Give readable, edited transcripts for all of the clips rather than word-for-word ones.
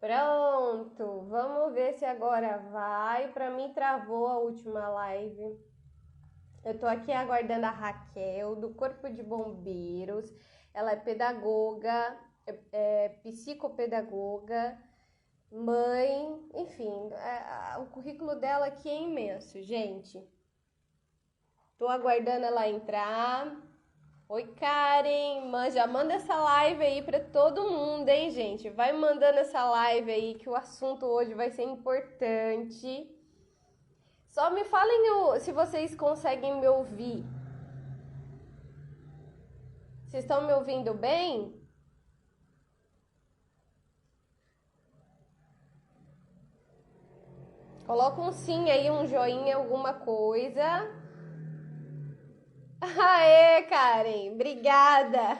Pronto, vamos ver se agora vai. Para mim travou a última live. Eu tô aqui aguardando a Raquel do Corpo de Bombeiros. Ela é pedagoga, psicopedagoga, mãe, enfim, o currículo dela aqui é imenso, gente. Tô aguardando ela entrar. Oi, Karen, já manda essa live aí pra todo mundo, hein, gente? Vai mandando essa live aí que o assunto hoje vai ser importante. Só me falem se vocês conseguem me ouvir. Vocês estão me ouvindo bem? Coloca um sim aí, um joinha, alguma coisa. Aê, Karen, obrigada.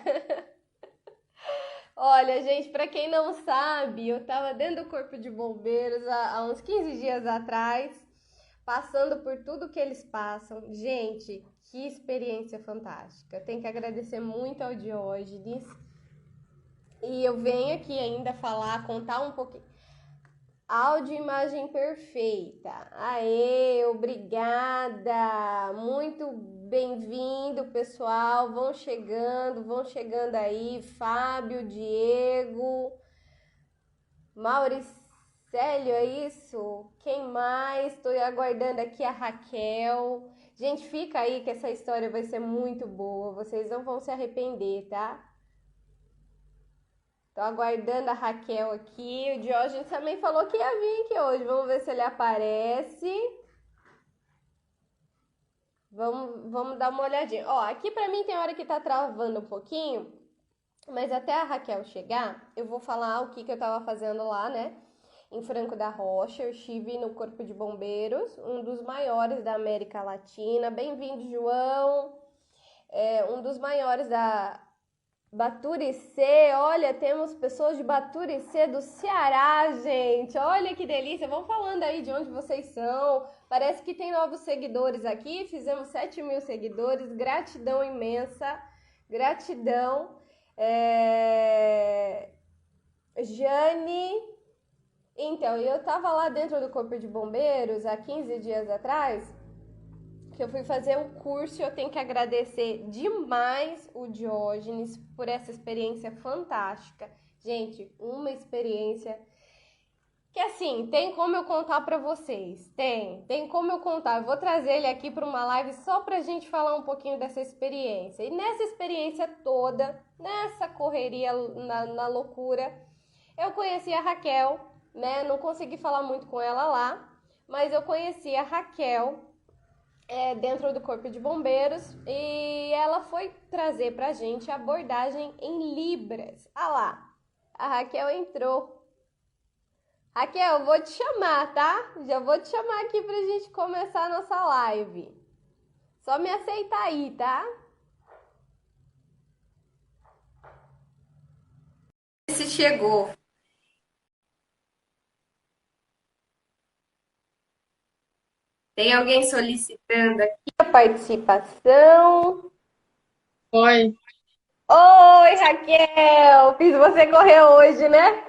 Olha, gente, para quem não sabe, eu tava dentro do Corpo de Bombeiros há uns 15 dias atrás, passando por tudo que eles passam. Gente, que experiência fantástica. Eu tenho que agradecer muito ao Diógenes. E eu venho aqui ainda falar, contar um pouquinho. Áudio e imagem perfeita. Aê, obrigada. Muito bem-vindo, pessoal. Vão chegando aí. Fábio, Diego, Mauricélio, é isso? Quem mais? Estou aguardando aqui a Raquel. Gente, fica aí que essa história vai ser muito boa. Vocês não vão se arrepender, tá? Tô aguardando a Raquel aqui. O Diógenes também falou que ia vir aqui hoje. Vamos ver se ele aparece. Vamos dar uma olhadinha. Ó, aqui pra mim tem hora que tá travando um pouquinho. Mas até a Raquel chegar, eu vou falar o que eu tava fazendo lá, né? Em Franco da Rocha. Eu estive no Corpo de Bombeiros, um dos maiores da América Latina. Bem-vindo, João. Um dos maiores da Baturicê, olha, temos pessoas de Baturicê do Ceará, gente. Olha que delícia. Vão falando aí de onde vocês são. Parece que tem novos seguidores aqui. Fizemos 7.000 seguidores. Gratidão imensa. Gratidão. Jane. Então, eu tava lá dentro do Corpo de Bombeiros há 15 dias atrás, que eu fui fazer um curso e eu tenho que agradecer demais o Diógenes por essa experiência fantástica. Gente, uma experiência que assim, tem como eu contar para vocês. Tem como eu contar. Eu vou trazer ele aqui para uma live só pra gente falar um pouquinho dessa experiência. E nessa experiência toda, nessa correria, na loucura, eu conheci a Raquel, né? Não consegui falar muito com ela lá, mas eu conheci a Raquel dentro do Corpo de Bombeiros e ela foi trazer pra gente a abordagem em Libras. Ah lá, a Raquel entrou. Raquel, eu vou te chamar, tá? Já vou te chamar aqui pra gente começar a nossa live. Só me aceitar aí, tá? Se chegou. Tem alguém solicitando aqui a participação? Oi, Oi, Raquel! Fiz você correr hoje, né?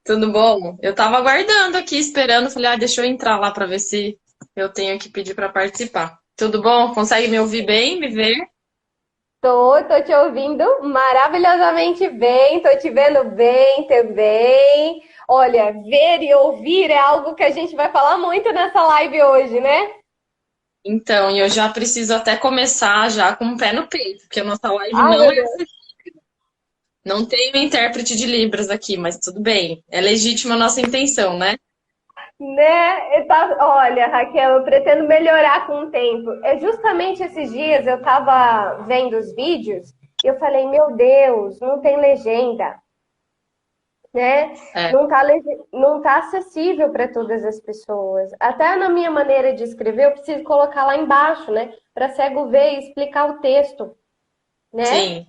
tudo bom? Eu tava aguardando aqui, esperando. Falei, deixa eu entrar lá pra ver se eu tenho que pedir pra participar. Tudo bom? Consegue me ouvir bem, me ver? Tô te ouvindo maravilhosamente bem, tô te vendo bem também. Olha, ver e ouvir é algo que a gente vai falar muito nessa live hoje, né? Então, e eu já preciso até começar já com o pé no peito, porque a nossa live Ai, não meu é, Deus. não tem um intérprete de Libras aqui, mas tudo bem. É legítima a nossa intenção, né? Né? Olha, Raquel, eu pretendo melhorar com o tempo. É justamente esses dias eu tava vendo os vídeos e eu falei, meu Deus, não tem legenda, né? É. Não tá acessível para todas as pessoas. Até na minha maneira de escrever, eu preciso colocar lá embaixo, né? Para cego ver e explicar o texto, né? Sim.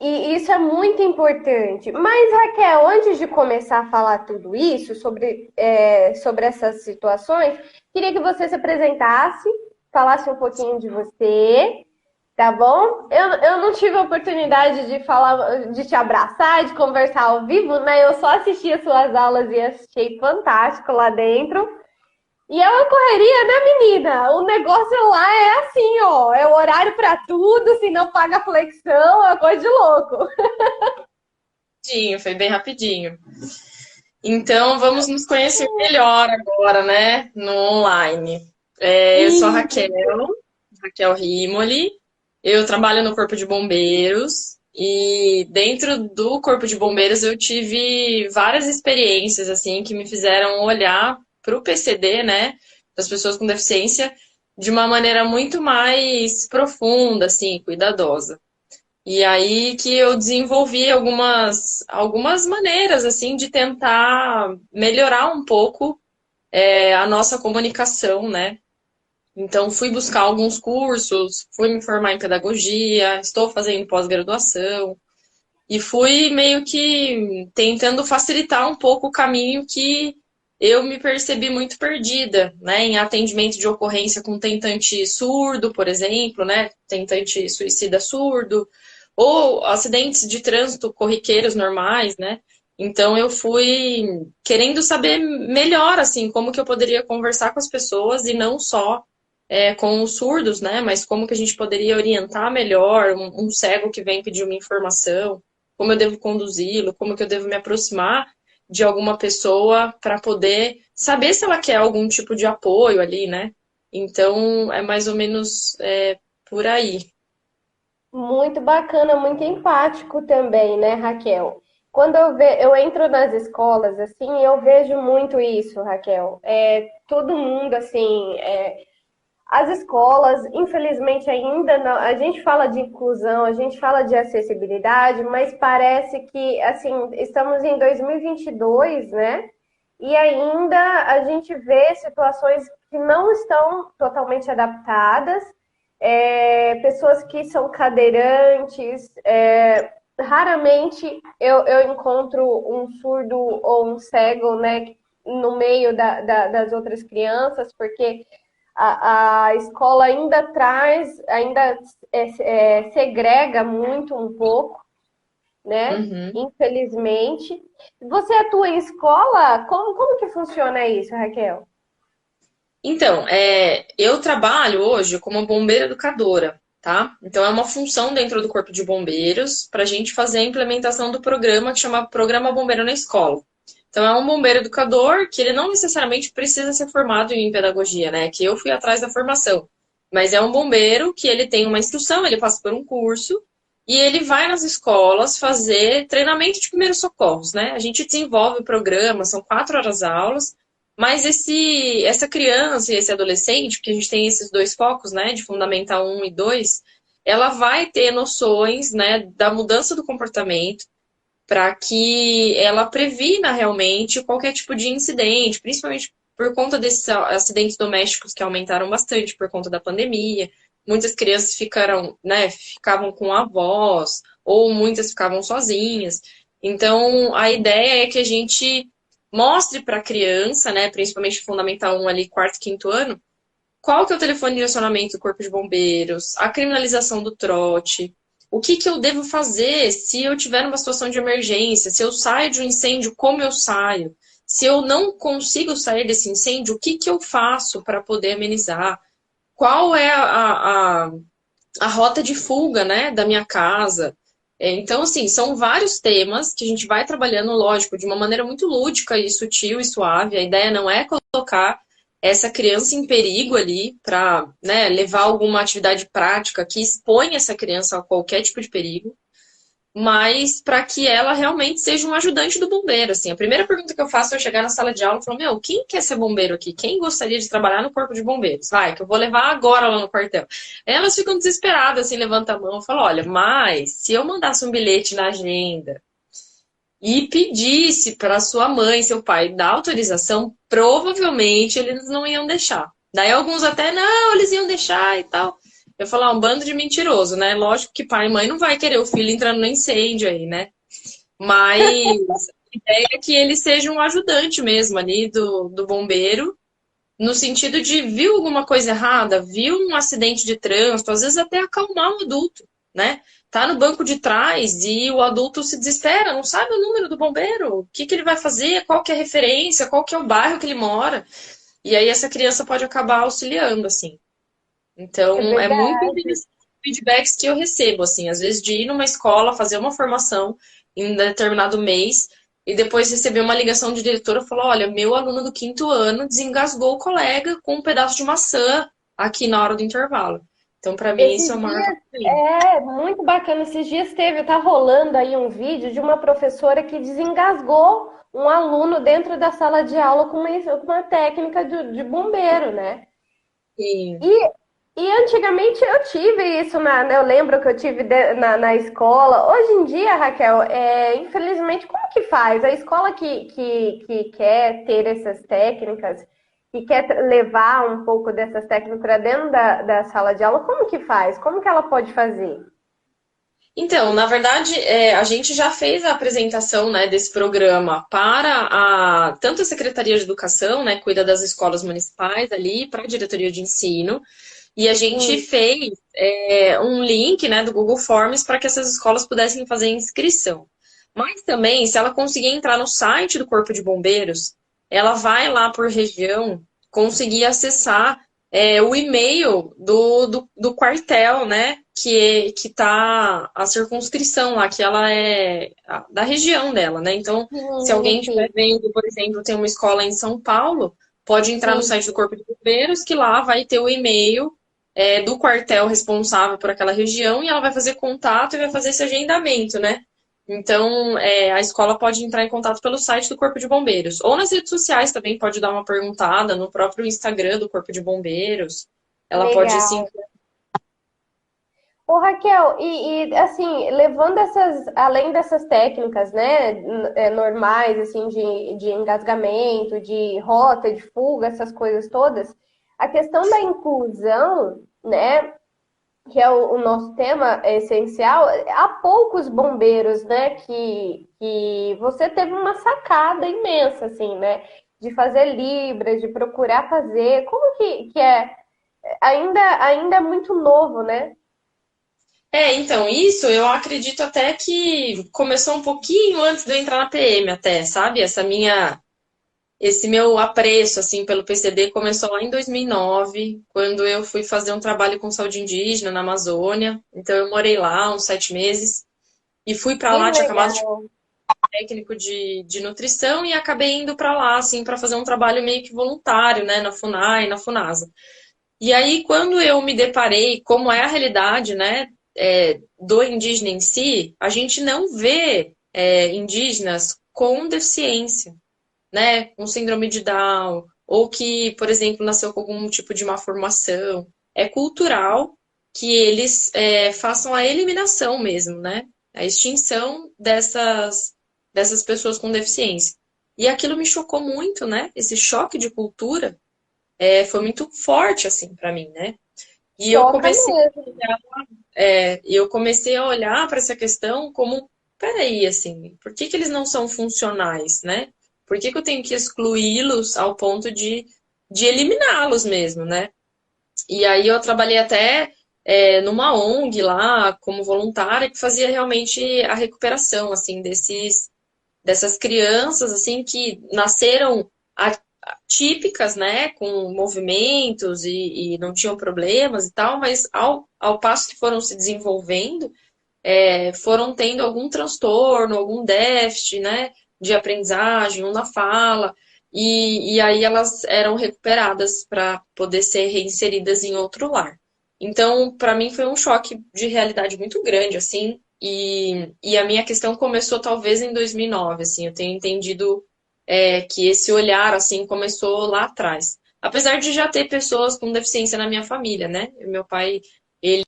E isso é muito importante. Mas, Raquel, antes de começar a falar tudo isso, sobre essas situações, queria que você se apresentasse, falasse um pouquinho de você, Tá bom? Eu não tive a oportunidade de falar, de te abraçar, de conversar ao vivo, né? Eu só assisti as suas aulas e achei fantástico lá dentro. E é uma correria, né, menina? O negócio lá é assim, ó, é o horário para tudo, se não paga flexão, é coisa de louco. Rapidinho, foi bem rapidinho. Então, vamos nos conhecer melhor agora, né? No online. Eu sou a Isso. Raquel Rimoli. Eu trabalho no Corpo de Bombeiros. E dentro do Corpo de Bombeiros eu tive várias experiências, assim, que me fizeram olhar para o PCD, né? Das pessoas com deficiência, de uma maneira muito mais profunda, assim, cuidadosa. E aí que eu desenvolvi algumas maneiras assim de tentar melhorar um pouco a nossa comunicação, né? Então fui buscar alguns cursos, fui me formar em pedagogia, estou fazendo pós-graduação e fui meio que tentando facilitar um pouco o caminho que eu me percebi muito perdida, né? Em atendimento de ocorrência com tentante surdo, por exemplo, né? Tentante suicida surdo ou acidentes de trânsito corriqueiros normais, né? Então eu fui querendo saber melhor, assim, como que eu poderia conversar com as pessoas e não só com os surdos, né? Mas como que a gente poderia orientar melhor um cego que vem pedir uma informação, como eu devo conduzi-lo, como que eu devo me aproximar de alguma pessoa para poder saber se ela quer algum tipo de apoio ali, né? Então é mais ou menos por aí. Muito bacana, muito empático também, né, Raquel? Quando eu entro nas escolas, assim, eu vejo muito isso, Raquel. Todo mundo, assim, as escolas, infelizmente, ainda não. A gente fala de inclusão, a gente fala de acessibilidade, mas parece que, assim, estamos em 2022, né? E ainda a gente vê situações que não estão totalmente adaptadas, pessoas que são cadeirantes. Raramente eu encontro um surdo ou um cego, né, no meio das outras crianças, porque a escola ainda traz, ainda segrega muito um pouco, né? Uhum. Infelizmente. Você atua em escola? Como que funciona isso, Raquel? Então, eu trabalho hoje como bombeira educadora, tá? Então, é uma função dentro do Corpo de Bombeiros para a gente fazer a implementação do programa que chama Programa Bombeiro na Escola. Então, é um bombeiro educador que ele não necessariamente precisa ser formado em pedagogia, né? Que eu fui atrás da formação. Mas é um bombeiro que ele tem uma instrução, ele passa por um curso e ele vai nas escolas fazer treinamento de primeiros socorros, né? A gente desenvolve o programa, são 4 horas aulas, mas essa criança e esse adolescente, porque a gente tem esses dois focos, né, de Fundamental 1 e 2, ela vai ter noções, né, da mudança do comportamento para que ela previna realmente qualquer tipo de incidente, principalmente por conta desses acidentes domésticos que aumentaram bastante por conta da pandemia. Muitas crianças ficavam com avós, ou muitas ficavam sozinhas. Então, a ideia é que a gente mostre para a criança, né, principalmente Fundamental 1 ali, quarto, quinto ano, qual que é o telefone de direcionamento do Corpo de Bombeiros, a criminalização do trote, o que que eu devo fazer se eu tiver numa situação de emergência, se eu saio de um incêndio, como eu saio, se eu não consigo sair desse incêndio, o que que eu faço para poder amenizar, qual é a rota de fuga, né, da minha casa. Então, assim, são vários temas que a gente vai trabalhando, lógico, de uma maneira muito lúdica e sutil e suave. A ideia não é colocar essa criança em perigo ali para, né, levar alguma atividade prática que expõe essa criança a qualquer tipo de perigo, mas para que ela realmente seja um ajudante do bombeiro, assim. A primeira pergunta que eu faço é eu chegar na sala de aula e falar, meu, quem quer ser bombeiro aqui? Quem gostaria de trabalhar no corpo de bombeiros? Vai, que eu vou levar agora lá no quartel. Elas ficam desesperadas, assim, levanta a mão e fala, olha, mas se eu mandasse um bilhete na agenda e pedisse para sua mãe, seu pai, dar autorização, provavelmente eles não iam deixar. Daí alguns até, não, eles iam deixar e tal. Eu falo, um bando de mentiroso, né? Lógico que pai e mãe não vai querer o filho entrando no incêndio aí, né? Mas a ideia é que ele seja um ajudante mesmo ali do bombeiro no sentido de viu alguma coisa errada, viu um acidente de trânsito, às vezes até acalmar o adulto, né? Tá no banco de trás e o adulto se desespera, não sabe o número do bombeiro, o que que ele vai fazer, qual que é a referência, qual que é o bairro que ele mora. E aí essa criança pode acabar auxiliando, assim. É Então, é muito verdade. interessante os feedbacks que eu recebo, assim, às vezes de ir numa escola, fazer uma formação em determinado mês, e depois receber uma ligação de diretora e falar, olha, meu aluno do quinto ano desengasgou o colega com um pedaço de maçã aqui na hora do intervalo. Então, para mim, isso é Esses o maior dias, valor. muito bacana, esses dias tá rolando aí um vídeo de uma professora que desengasgou um aluno dentro da sala de aula com uma técnica de bombeiro, né? Sim. E, e antigamente eu tive isso, eu lembro que eu tive na escola. Hoje em dia, Raquel, infelizmente, como que faz? A escola que quer ter essas técnicas, que quer levar um pouco dessas técnicas para dentro da sala de aula, como que faz? Como que ela pode fazer? Então, na verdade, a gente já fez a apresentação, né, desse programa para tanto a Secretaria de Educação, né, cuida das escolas municipais ali, para a diretoria de ensino, e a gente Hum, fez um link, né, do Google Forms para que essas escolas pudessem fazer inscrição. Mas também, se ela conseguir entrar no site do Corpo de Bombeiros, ela vai lá por região conseguir acessar o e-mail do quartel, né? Que tá a circunscrição lá, que ela é da região dela, né? Então, se alguém estiver sim, vendo, por exemplo, tem uma escola em São Paulo, pode entrar no sim. site do Corpo de Bombeiros, que lá vai ter o e-mail do quartel responsável por aquela região e ela vai fazer contato e vai fazer esse agendamento, né? Então, a escola pode entrar em contato pelo site do Corpo de Bombeiros. Ou nas redes sociais também pode dar uma perguntada no próprio Instagram do Corpo de Bombeiros. Ela pode se. Legal. Ô, Raquel, assim, levando além dessas técnicas, né, normais, assim, de engasgamento, de rota, de fuga, essas coisas todas, a questão da inclusão, né, que é o nosso tema essencial, há poucos bombeiros, né, que você teve uma sacada imensa, assim, né, de fazer libras, de procurar fazer, como que é? Ainda é muito novo, né? Então, isso eu acredito até que começou um pouquinho antes de eu entrar na PM, até, sabe? Esse meu apreço, assim, pelo PCD começou lá em 2009, quando eu fui fazer um trabalho com saúde indígena na Amazônia. Então, eu morei lá uns 7 meses e fui para Que lá, tinha acabado de legal. técnico de nutrição e acabei indo para lá, assim, para fazer um trabalho meio que voluntário, né, na FUNAI, na FUNASA. E aí, quando eu me deparei como é a realidade, né, do indígena em si, a gente não vê indígenas com deficiência, né, com síndrome de Down, ou que, por exemplo, nasceu com algum tipo de malformação. É cultural que eles façam a eliminação mesmo, né, a extinção dessas pessoas com deficiência. E aquilo me chocou muito, né, esse choque de cultura foi muito forte, assim, para mim, né. E Choca mesmo. eu comecei a olhar para essa questão como, peraí, assim, por que que eles não são funcionais, né? Por que que eu tenho que excluí-los ao ponto de eliminá-los mesmo, né? E aí eu trabalhei até numa ONG lá, como voluntária, que fazia realmente a recuperação, assim, dessas crianças, assim, que nasceram típicas, né, com movimentos e não tinham problemas e tal, mas ao passo que foram se desenvolvendo, foram tendo algum transtorno, algum déficit, né, de aprendizagem, ou na fala, e aí elas eram recuperadas para poder ser reinseridas em outro lar. Então, para mim foi um choque de realidade muito grande, assim, e a minha questão começou talvez em 2009, assim, eu tenho entendido que esse olhar, assim, começou lá atrás. Apesar de já ter pessoas com deficiência na minha família, né? Meu pai, ele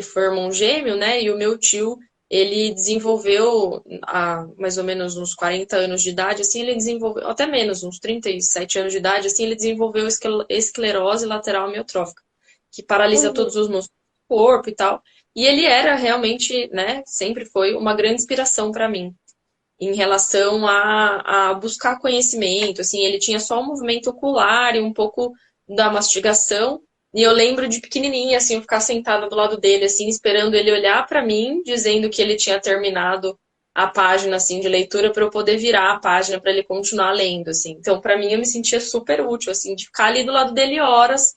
foi irmão gêmeo, né? E o meu tio, ele desenvolveu, há mais ou menos uns 40 anos de idade, assim, ele desenvolveu, até menos, uns 37 anos de idade, assim, ele desenvolveu esclerose lateral amiotrófica, que paralisa Uhum. todos os músculos do corpo e tal. E ele era realmente, né, sempre foi uma grande inspiração para mim. em relação a buscar conhecimento, assim, ele tinha só o movimento ocular e um pouco da mastigação, e eu lembro de pequenininha, assim, eu ficar sentada do lado dele, assim, esperando ele olhar para mim, dizendo que ele tinha terminado a página, assim, de leitura para eu poder virar a página para ele continuar lendo, assim. Então, para mim, eu me sentia super útil, assim, de ficar ali do lado dele horas,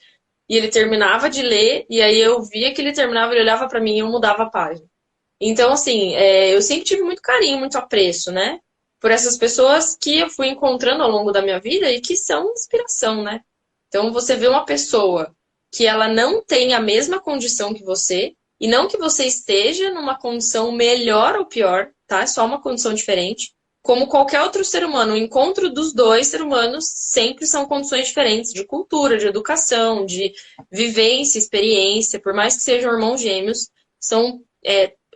e ele terminava de ler, e aí eu via que ele terminava, ele olhava para mim e eu mudava a página. Então, assim, eu sempre tive muito carinho, muito apreço, né? Por essas pessoas que eu fui encontrando ao longo da minha vida e que são inspiração, né? Então, você vê uma pessoa que ela não tem a mesma condição que você, e não que você esteja numa condição melhor ou pior, tá? É só uma condição diferente. Como qualquer outro ser humano, o encontro dos dois seres humanos sempre são condições diferentes de cultura, de educação, de vivência, experiência, por mais que sejam irmãos gêmeos, são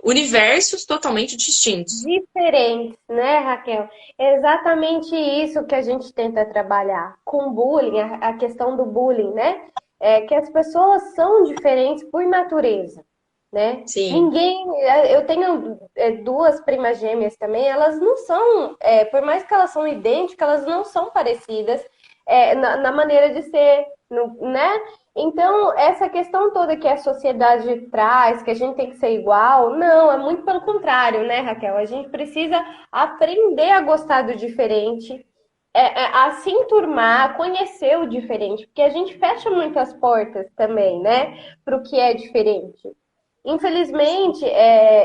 universos totalmente distintos. Diferentes, né, Raquel? É exatamente isso que a gente tenta trabalhar com bullying, a questão do bullying, né? É que as pessoas são diferentes por natureza, né? Sim, Ninguém. Eu tenho duas primas gêmeas também, elas não são, por mais que elas são idênticas, elas não são parecidas na maneira de ser, né? Então, essa questão toda que a sociedade traz, que a gente tem que ser igual, não, é muito pelo contrário, né, Raquel? A gente precisa aprender a gostar do diferente, a se enturmar, a conhecer o diferente, porque a gente fecha muitas portas também, né, para o que é diferente. Infelizmente,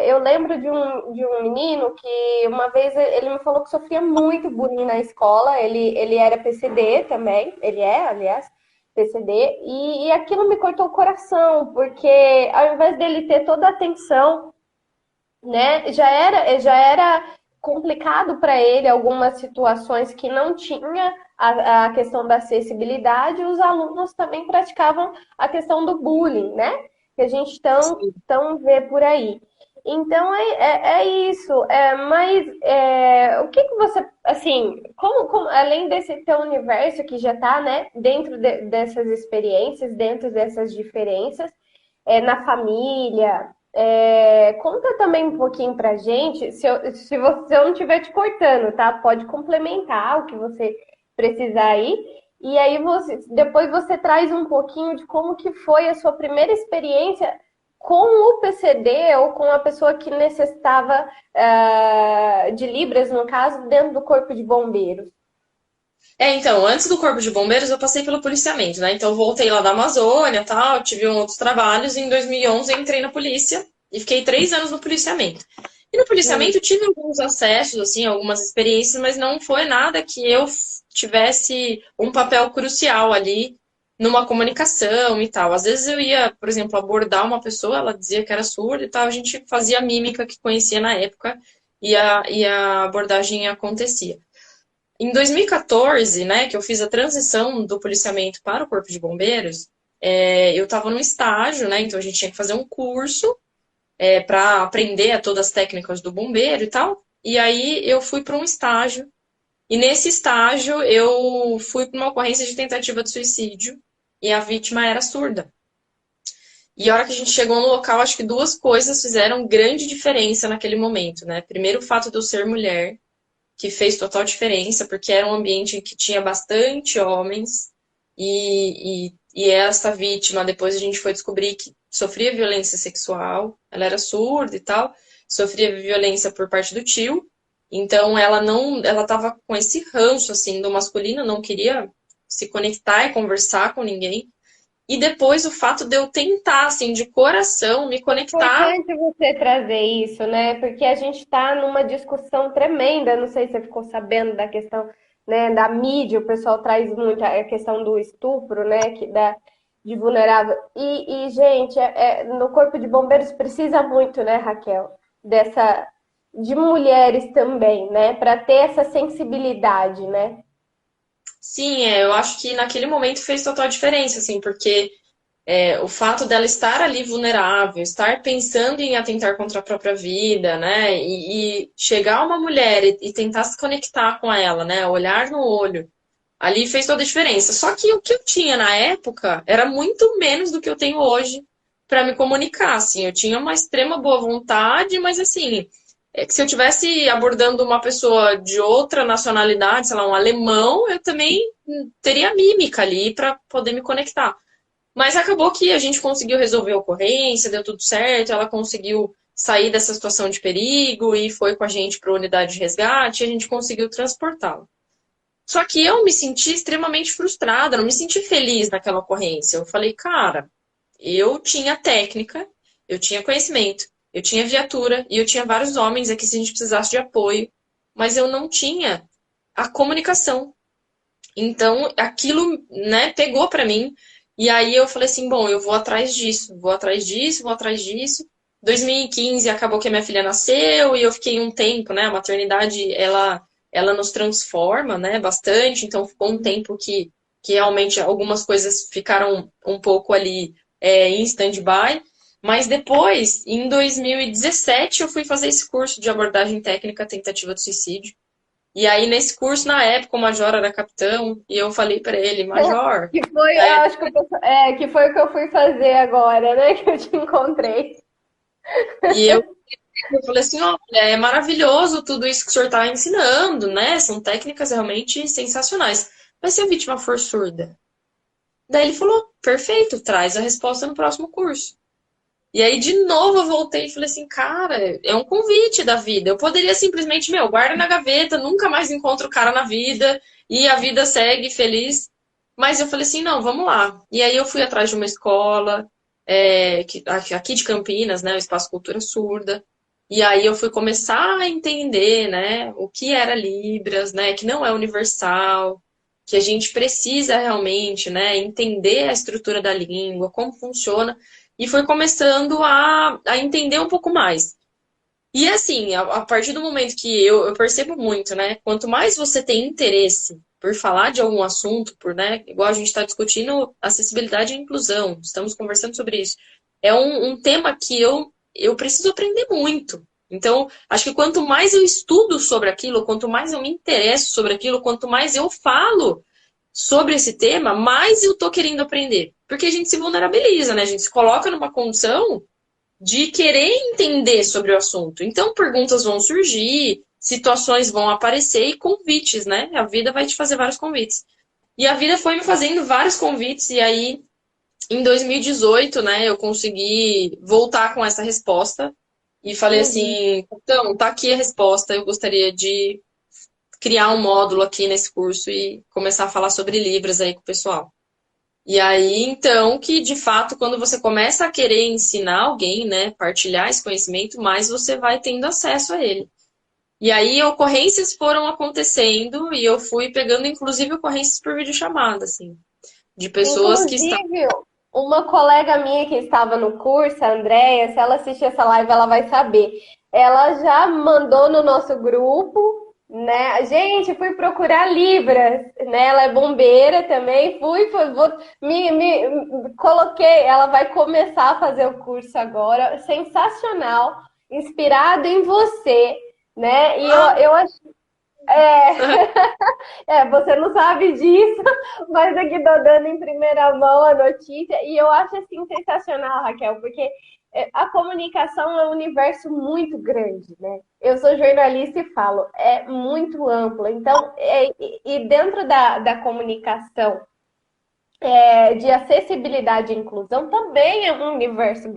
eu lembro de um menino que uma vez ele me falou que sofria muito bullying na escola. Ele era PCD também, ele é, aliás, PCD, e aquilo me cortou o coração, porque ao invés dele ter toda a atenção, né, já era complicado para ele algumas situações que não tinha a questão da acessibilidade, os alunos também praticavam a questão do bullying, né? Que a gente tão vê por aí. Então é isso. Mas o que você, assim, além desse teu universo que já está, né, dentro dessas experiências, dentro dessas diferenças, na família, conta também um pouquinho pra gente, se eu não estiver te cortando, tá? Pode complementar o que você precisar aí. E aí depois você traz um pouquinho de como que foi a sua primeira experiência com o PCD ou com a pessoa que necessitava de Libras, no caso, dentro do corpo de bombeiros. então, antes do Corpo de Bombeiros eu passei pelo policiamento, né? Então eu voltei lá da Amazônia e tal, tive outros trabalhos e em 2011 eu entrei na polícia e fiquei 3 anos no policiamento. E no policiamento eu tive alguns acessos, assim, algumas experiências, mas não foi nada que eu tivesse um papel crucial ali numa comunicação e tal. Às vezes eu ia, por exemplo, abordar uma pessoa, ela dizia que era surda e tal, a gente fazia a mímica que conhecia na época e a abordagem acontecia. Em 2014, né, que eu fiz a transição do policiamento para o Corpo de Bombeiros, eu estava num estágio, né, então a gente tinha que fazer um curso para aprender todas as técnicas do bombeiro e tal. E aí eu fui para um estágio, e nesse estágio eu fui para uma ocorrência de tentativa de suicídio, e a vítima era surda. E a hora que a gente chegou no local, acho que duas coisas fizeram grande diferença naquele momento, né? Primeiro, o fato de eu ser mulher, que fez total diferença, porque era um ambiente em que tinha bastante homens, e essa vítima, depois a gente foi descobrir que sofria violência sexual, ela era surda e tal, sofria violência por parte do tio, então ela estava com esse ranço assim do masculino, não queria se conectar e conversar com ninguém. E depois o fato de eu tentar, assim, de coração, me conectar. Importante você trazer isso, né? Porque a gente está numa discussão tremenda. Não sei se você ficou sabendo da questão, né, da mídia. O pessoal traz muito a questão do estupro, né? De vulnerável. Gente, no Corpo de Bombeiros precisa muito, né, Raquel? De mulheres também, né? Para ter essa sensibilidade, né? Sim, eu acho que naquele momento fez total diferença, assim, porque o fato dela estar ali vulnerável, estar pensando em atentar contra a própria vida, né? E chegar uma mulher e tentar se conectar com ela, né? Olhar no olho, ali fez toda a diferença. Só que o que eu tinha na época era muito menos do que eu tenho hoje para me comunicar, assim. Eu tinha uma extrema boa vontade, mas assim, é que se eu tivesse abordando uma pessoa de outra nacionalidade, sei lá, um alemão, eu também teria mímica ali para poder me conectar. Mas acabou que a gente conseguiu resolver a ocorrência, deu tudo certo, ela conseguiu sair dessa situação de perigo e foi com a gente para a unidade de resgate e a gente conseguiu transportá-la. Só que eu me senti extremamente frustrada, não me senti feliz naquela ocorrência. Eu falei, cara, eu tinha técnica, eu tinha conhecimento, eu tinha viatura e eu tinha vários homens aqui se a gente precisasse de apoio, mas eu não tinha a comunicação. Então, aquilo, né, pegou para mim. E aí eu falei assim, bom, eu vou atrás disso, vou atrás disso, vou atrás disso. 2015 acabou que a minha filha nasceu e eu fiquei um tempo, né? A maternidade, ela nos transforma, né, bastante. Então, ficou um tempo que realmente algumas coisas ficaram um pouco ali em stand-by. Mas depois, em 2017, eu fui fazer esse curso de abordagem técnica tentativa de suicídio. E aí, nesse curso, na época, o Major era capitão, e eu falei para ele, Major, Que foi, eu acho que, que foi o que eu fui fazer agora, né? Que eu te encontrei. e eu falei assim, olha, é maravilhoso tudo isso que o senhor está ensinando, né? São técnicas realmente sensacionais. Mas se a vítima for surda? Daí ele falou, perfeito, traz a resposta no próximo curso. E aí, de novo, eu voltei e falei assim, cara, é um convite da vida. Eu poderia simplesmente, guarda na gaveta, nunca mais encontro o cara na vida, e a vida segue feliz. Mas eu falei assim, não, vamos lá. E aí eu fui atrás de uma escola, aqui de Campinas, né, o Espaço Cultura Surda. E aí eu fui começar a entender, né, o que era Libras, né, que não é universal, que a gente precisa realmente, né, entender a estrutura da língua, como funciona, e foi começando a entender um pouco mais. E assim, a partir do momento que eu percebo muito, né, quanto mais você tem interesse por falar de algum assunto, né, igual a gente está discutindo acessibilidade e inclusão, estamos conversando sobre isso, é um tema que eu preciso aprender muito. Então, acho que quanto mais eu estudo sobre aquilo, quanto mais eu me interesso sobre aquilo, quanto mais eu falo sobre esse tema, mais eu tô querendo aprender. Porque a gente se vulnerabiliza, né? A gente se coloca numa condição de querer entender sobre o assunto. Então, perguntas vão surgir, situações vão aparecer e convites, né? A vida vai te fazer vários convites. E a vida foi me fazendo vários convites, e aí, em 2018, né, eu consegui voltar com essa resposta. E falei assim, então, tá aqui a resposta, eu gostaria de criar um módulo aqui nesse curso e começar a falar sobre Libras aí com o pessoal. E aí, então, que de fato, quando você começa a querer ensinar alguém, né, partilhar esse conhecimento, mais você vai tendo acesso a ele. E aí, ocorrências foram acontecendo e eu fui pegando, inclusive, ocorrências por videochamada, assim, de pessoas que estavam. Inclusive, uma colega minha que estava no curso, a Andrea, se ela assistir essa live, ela vai saber. Ela já mandou no nosso grupo, né? Gente, fui procurar Libras, né? Ela é bombeira também. Coloquei. Ela vai começar a fazer o curso agora. Sensacional, inspirado em você, né? E eu acho. Você não sabe disso, mas aqui tô dando em primeira mão a notícia. E eu acho assim sensacional, Raquel, porque a comunicação é um universo muito grande, né? Eu sou jornalista e falo, é muito amplo. Então, e dentro da comunicação de acessibilidade e inclusão também é um universo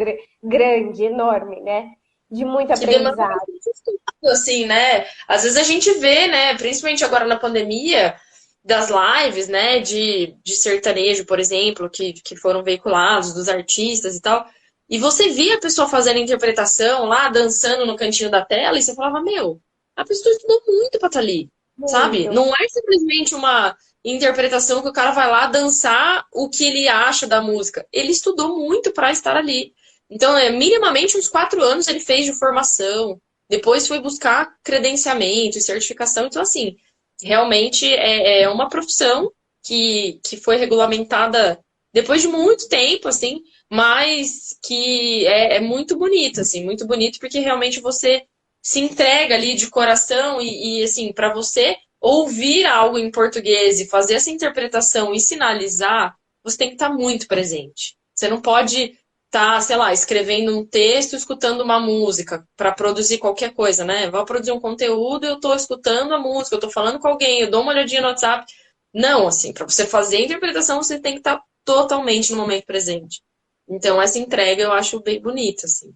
grande, enorme, né? De muito Que demanda aprendizado. bastante estudo, assim, né? Às vezes a gente vê, né, principalmente agora na pandemia, das lives, né, de sertanejo, por exemplo, que foram veiculados, dos artistas e tal, e você via a pessoa fazendo interpretação lá, dançando no cantinho da tela, e você falava, meu, a pessoa estudou muito pra estar ali, sabe? Muito. Não é simplesmente uma interpretação que o cara vai lá dançar o que ele acha da música. Ele estudou muito pra estar ali. Então, minimamente uns 4 anos ele fez de formação, depois foi buscar credenciamento e certificação. Então, assim, realmente é uma profissão que foi regulamentada depois de muito tempo, assim, mas que é muito bonito, assim, muito bonito, porque realmente você se entrega ali de coração e assim, para você ouvir algo em português e fazer essa interpretação e sinalizar, você tem que estar muito presente. Você não pode tá, sei lá, escrevendo um texto, escutando uma música para produzir qualquer coisa, né? Vou produzir um conteúdo, eu tô escutando a música, eu tô falando com alguém, eu dou uma olhadinha no WhatsApp. Não, assim, para você fazer a interpretação, você tem que estar totalmente no momento presente. Então, essa entrega eu acho bem bonita, assim.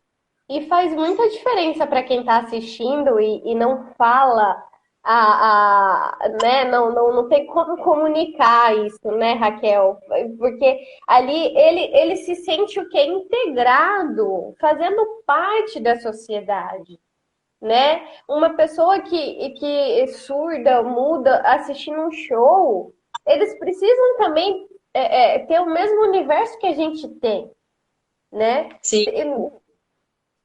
E faz muita diferença para quem está assistindo e não fala, né? Não tem como comunicar isso, né, Raquel? Porque ali ele se sente o quê? Integrado, fazendo parte da sociedade, né? Uma pessoa que é surda, muda, assistindo um show, eles precisam também ter o mesmo universo que a gente tem, né? Sim.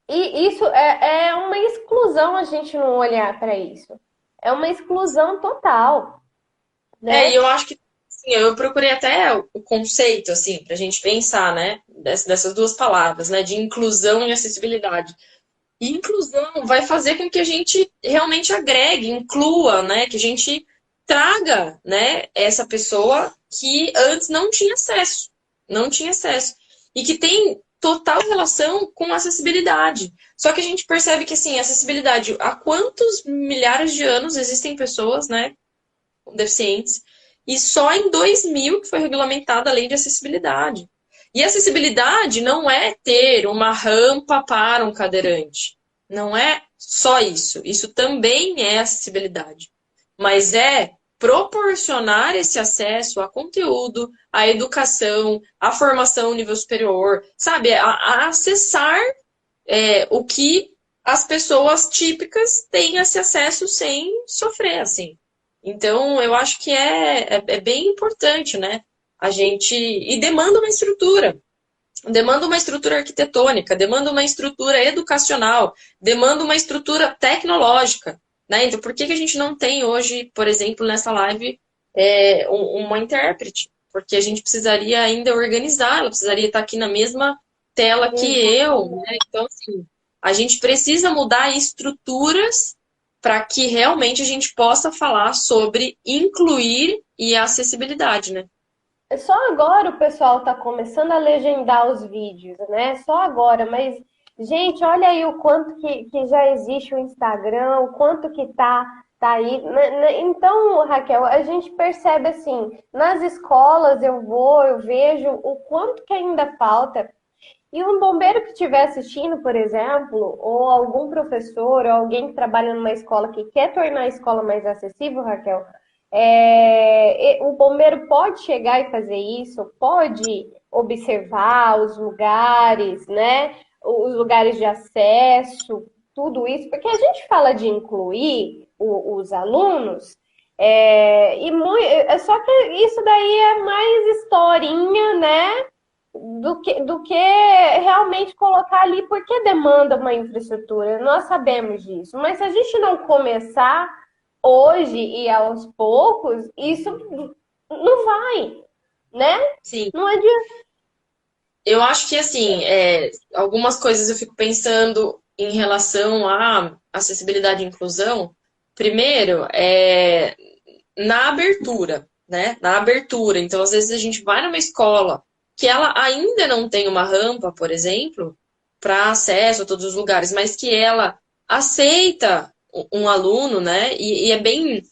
E isso é uma exclusão a gente não olhar para isso. É uma exclusão total, É, e né? eu acho que assim, eu procurei até o conceito, assim, para a gente pensar, né, dessas duas palavras, né, de inclusão e acessibilidade. E inclusão vai fazer com que a gente realmente agregue, inclua, né, que a gente traga, né, essa pessoa que antes não tinha acesso, não tinha acesso. E que tem total relação com acessibilidade. Só que a gente percebe que, assim, acessibilidade, há quantos milhares de anos existem pessoas, né, deficientes, e só em 2000 que foi regulamentada a lei de acessibilidade. E acessibilidade não é ter uma rampa para um cadeirante. Não é só isso. Isso também é acessibilidade. Mas é proporcionar esse acesso a conteúdo, à educação, à formação nível superior, sabe? A acessar o que as pessoas típicas têm esse acesso sem sofrer, assim. Então, eu acho que é bem importante, né? A gente. E demanda uma estrutura. Demanda uma estrutura arquitetônica, demanda uma estrutura educacional, demanda uma estrutura tecnológica. Né? Então, por que a gente não tem hoje, por exemplo, nessa live, uma intérprete? Porque a gente precisaria ainda organizar, ela precisaria estar aqui na mesma tela que eu. Exatamente. Né? Então, assim, a gente precisa mudar estruturas para que realmente a gente possa falar sobre incluir e acessibilidade, né? Só agora o pessoal está começando a legendar os vídeos, né? Só agora, mas, gente, olha aí o quanto que já existe o Instagram, o quanto que tá aí. Então, Raquel, a gente percebe assim, nas escolas eu vejo o quanto que ainda falta. E um bombeiro que estiver assistindo, por exemplo, ou algum professor, ou alguém que trabalha numa escola que quer tornar a escola mais acessível, Raquel, o bombeiro pode chegar e fazer isso, pode observar os lugares, né? Os lugares de acesso, tudo isso, porque a gente fala de incluir os alunos, só que isso daí é mais historinha, né? Do que realmente colocar ali, porque demanda uma infraestrutura. Nós sabemos disso, mas se a gente não começar hoje e aos poucos, isso não vai, né? Sim. Não adianta. Eu acho que, assim, algumas coisas eu fico pensando em relação à acessibilidade e inclusão. Primeiro, na abertura, né? Na abertura. Então, às vezes, a gente vai numa escola que ela ainda não tem uma rampa, por exemplo, para acesso a todos os lugares, mas que ela aceita um aluno, né? E é bem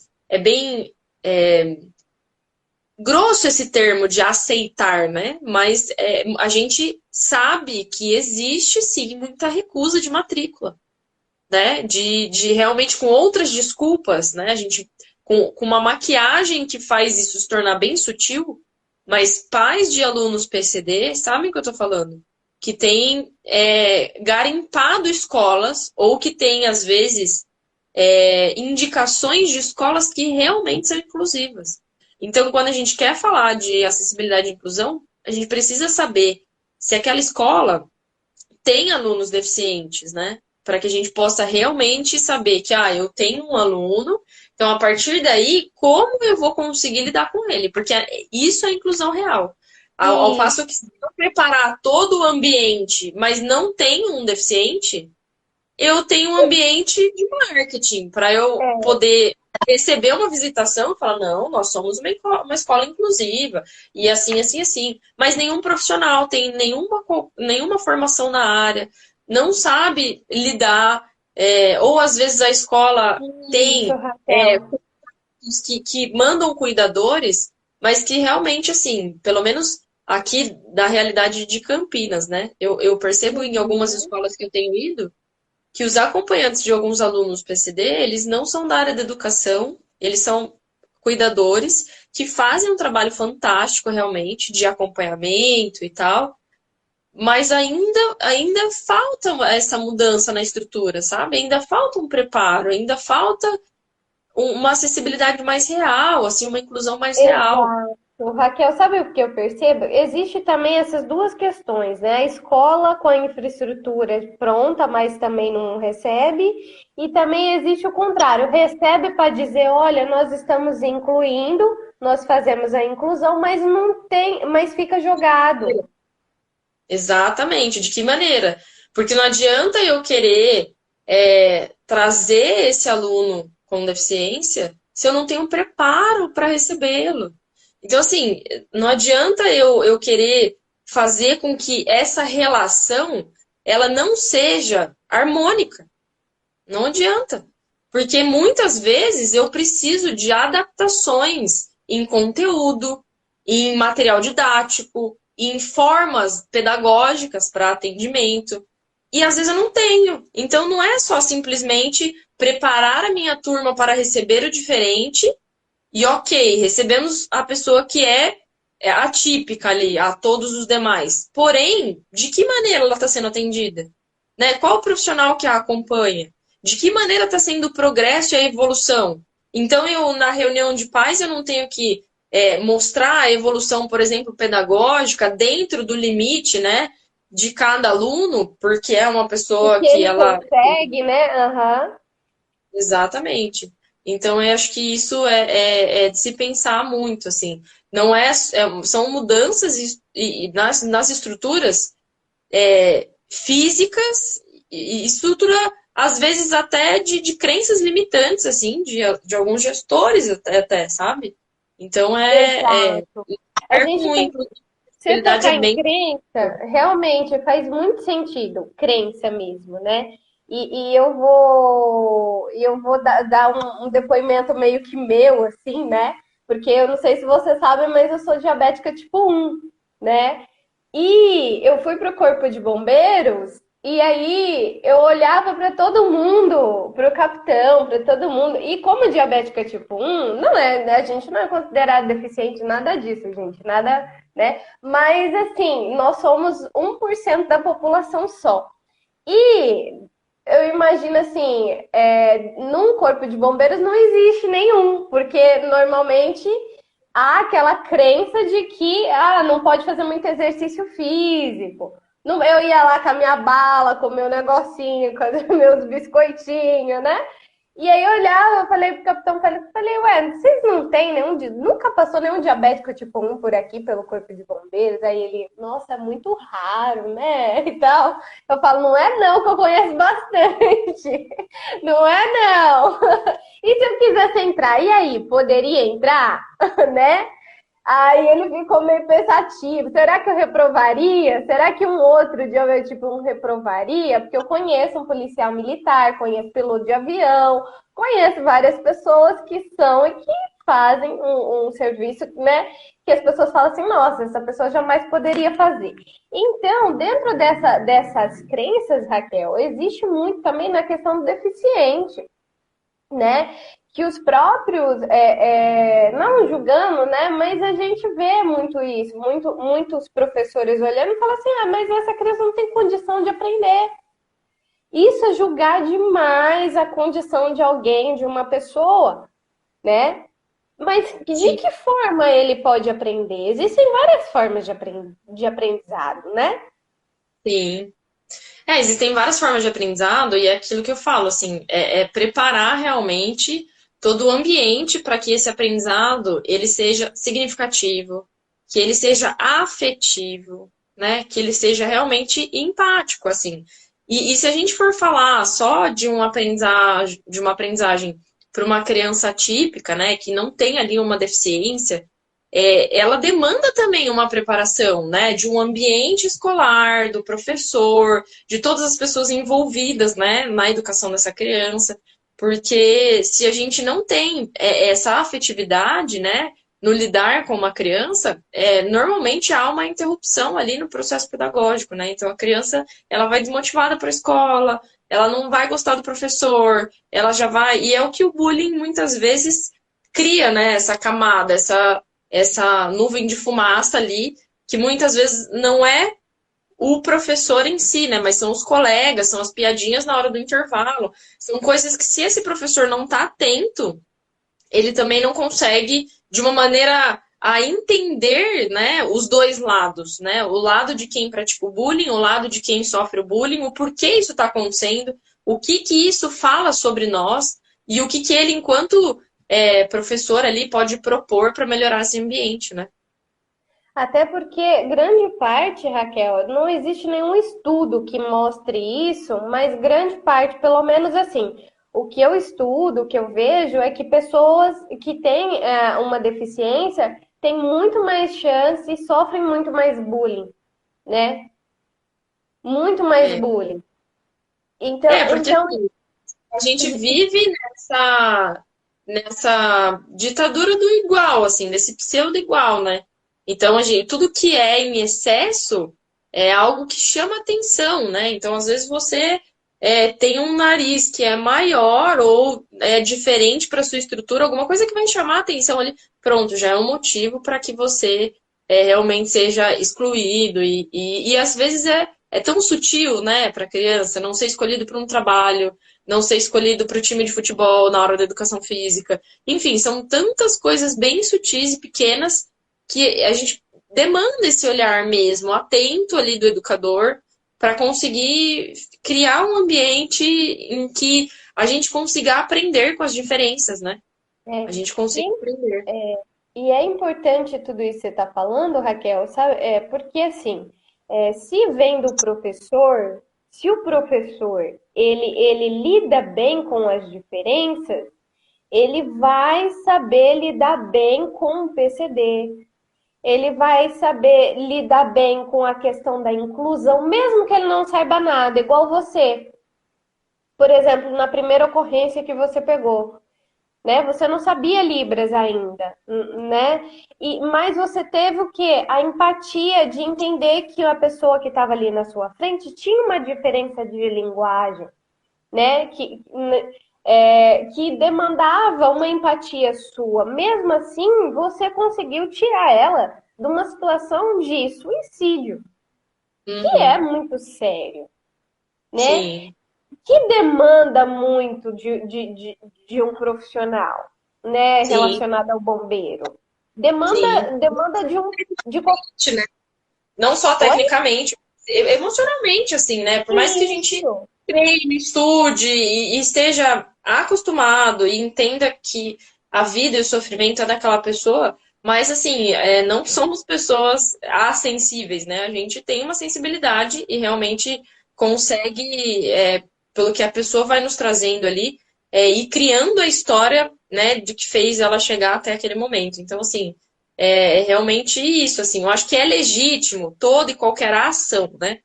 grosso esse termo de aceitar, né? Mas a gente sabe que existe sim muita recusa de matrícula, né? De realmente com outras desculpas, né? A gente com uma maquiagem que faz isso se tornar bem sutil, mas pais de alunos PCD sabem o que eu tô falando. Que tem garimpado escolas, ou que tem, às vezes, indicações de escolas que realmente são inclusivas. Então, quando a gente quer falar de acessibilidade e inclusão, a gente precisa saber se aquela escola tem alunos deficientes, né? Para que a gente possa realmente saber que, eu tenho um aluno, então a partir daí, como eu vou conseguir lidar com ele? Porque isso é inclusão real. Ao E, passo que se eu preparar todo o ambiente, mas não tenho um deficiente, eu tenho um ambiente de marketing para eu poder receber uma visitação e falar, não, nós somos uma escola inclusiva, e assim, assim, assim. Mas nenhum profissional tem nenhuma formação na área, não sabe lidar, ou às vezes a escola Isso, tem Raquel. que mandam cuidadores, mas que realmente, assim, pelo menos aqui da realidade de Campinas, né? Eu percebo em algumas Uhum. escolas que eu tenho ido, que os acompanhantes de alguns alunos PCD, eles não são da área da educação, eles são cuidadores que fazem um trabalho fantástico realmente de acompanhamento e tal, mas ainda falta essa mudança na estrutura, sabe? Ainda falta um preparo, ainda falta uma acessibilidade mais real, assim, uma inclusão mais real. Exato. Raquel, sabe o que eu percebo? Existe também essas duas questões, né? A escola com a infraestrutura pronta, mas também não recebe, e também existe o contrário, recebe para dizer, olha, nós estamos incluindo, nós fazemos a inclusão, mas não tem, mas fica jogado. Exatamente. De que maneira? Porque não adianta eu querer trazer esse aluno com deficiência se eu não tenho preparo para recebê-lo. Então, assim, não adianta eu querer fazer com que essa relação ela não seja harmônica. Não adianta. Porque muitas vezes eu preciso de adaptações em conteúdo, em material didático, em formas pedagógicas para atendimento. E às vezes eu não tenho. Então não é só simplesmente preparar a minha turma para receber o diferente e ok, recebemos a pessoa que é atípica ali a todos os demais. Porém, de que maneira ela está sendo atendida? Né? Qual o profissional que a acompanha? De que maneira está sendo o progresso e a evolução? Então, na reunião de pais, eu não tenho que mostrar a evolução, por exemplo, pedagógica dentro do limite, né, de cada aluno, porque é uma O pessoa que que ele ela. consegue, né? Aham. Exatamente. Então, eu acho que isso é de se pensar muito, assim. Não são mudanças nas estruturas físicas e estrutura, às vezes, até de crenças limitantes, assim, de alguns gestores até, sabe? Então, Exato. A gente com tem Se inclusibilidade tocar é em bem. crença, realmente faz muito sentido, crença mesmo, né? E eu vou dar um depoimento meio que meu, assim, né? Porque eu não sei se você sabe, mas eu sou diabética tipo 1, né? E eu fui pro corpo de bombeiros e aí eu olhava para todo mundo, pro capitão, para todo mundo. E como diabética tipo 1, não é, né? A gente não é considerado deficiente, nada disso, gente, nada, né? Mas assim, nós somos 1% da população só. E eu imagino assim, num corpo de bombeiros não existe nenhum, porque normalmente há aquela crença de que não pode fazer muito exercício físico. Não, eu ia lá com a minha bala, com o meu negocinho, com os meus biscoitinhos, né? E aí eu olhava, eu falei pro capitão, falei, ué, vocês não tem nunca passou nenhum diabético tipo 1 por aqui, pelo corpo de bombeiros? Aí ele, nossa, é muito raro, né? E tal. Eu falo, não é não, que eu conheço bastante. Não é não. E se eu quisesse entrar, e aí, poderia entrar? Né? Aí ele ficou meio pensativo. Será que eu reprovaria? Será que um outro de meu tipo não reprovaria? Porque eu conheço um policial militar, conheço piloto de avião, conheço várias pessoas que são e que fazem um serviço, né? Que as pessoas falam assim, nossa, essa pessoa jamais poderia fazer. Então, dentro dessas crenças, Raquel, existe muito também na questão do deficiente, né? Que os próprios, não julgando, né? Mas a gente vê muito isso, muitos professores olhando e falam assim, mas essa criança não tem condição de aprender. Isso é julgar demais a condição de alguém, de uma pessoa, né? Mas de Sim, que forma ele pode aprender? Existem várias formas de aprendizado, né? sim. Existem várias formas de aprendizado e é aquilo que eu falo, assim, é preparar realmente todo o ambiente para que esse aprendizado ele seja significativo, que ele seja afetivo, né? Que ele seja realmente empático, assim. E se a gente for falar só de uma aprendizagem para uma criança atípica, né, que não tem ali uma deficiência, ela demanda também uma preparação, né, de um ambiente escolar, do professor, de todas as pessoas envolvidas, né, na educação dessa criança, porque se a gente não tem essa afetividade, né, no lidar com uma criança, normalmente há uma interrupção ali no processo pedagógico, né? Então a criança ela vai desmotivada para a escola, ela não vai gostar do professor, ela já vai. E é o que o bullying muitas vezes cria, né? Essa camada, essa nuvem de fumaça ali, que muitas vezes não é o professor em si, né? Mas são os colegas, são as piadinhas na hora do intervalo. São coisas que, se esse professor não está atento, ele também não consegue, de uma maneira a entender, né, os dois lados, né? O lado de quem pratica o bullying, o lado de quem sofre o bullying, o porquê isso está acontecendo, o que que isso fala sobre nós e o que que ele, enquanto professor ali, pode propor para melhorar esse ambiente, né? Até porque grande parte, Raquel, não existe nenhum estudo que mostre isso, mas grande parte, pelo menos assim, o que eu estudo, o que eu vejo é que pessoas que têm uma deficiência têm muito mais chance e sofrem muito mais bullying, né? Muito mais É, bullying. Então, porque então, assim, a gente vive nessa ditadura do igual, assim, desse pseudo igual, né? Então, tudo que é em excesso é algo que chama atenção, né? Então, às vezes você tem um nariz que é maior ou é diferente para sua estrutura, alguma coisa que vai chamar atenção ali, pronto, já é um motivo para que você realmente seja excluído e às vezes é tão sutil, né, para criança, não ser escolhido para um trabalho, não ser escolhido para o time de futebol na hora da educação física. Enfim, são tantas coisas bem sutis e pequenas que a gente demanda esse olhar mesmo, atento ali do educador, para conseguir criar um ambiente em que a gente consiga aprender com as diferenças, né? é, A gente consiga e, aprender. e é importante tudo isso que você está falando, Raquel, sabe? Porque assim, se vem do professor, se o professor ele lida bem com as diferenças, ele vai saber lidar bem com o PCD, ele vai saber lidar bem com a questão da inclusão, mesmo que ele não saiba nada, igual você. Por exemplo, na primeira ocorrência que você pegou, né? Você não sabia Libras ainda, né? Mas você teve o quê? A empatia de entender que a pessoa que estava ali na sua frente tinha uma diferença de linguagem, né? Que demandava uma empatia sua. Mesmo assim, você conseguiu tirar ela de uma situação de suicídio, que é Uhum. muito sério, né? Sim, Que demanda muito de um profissional, né, sim, relacionado ao bombeiro. sim. Demanda de qualquer. Né? Não só Oi? tecnicamente, emocionalmente, assim, né? Por mais que a gente Isso. treine, estude e esteja acostumado e entenda que a vida e o sofrimento é daquela pessoa, mas assim, não somos pessoas assensíveis, né? A gente tem uma sensibilidade e realmente consegue, pelo que a pessoa vai nos trazendo ali, ir criando a história, né, de que fez ela chegar até aquele momento. Então, assim, é realmente isso, assim, eu acho que é legítimo toda e qualquer ação, né?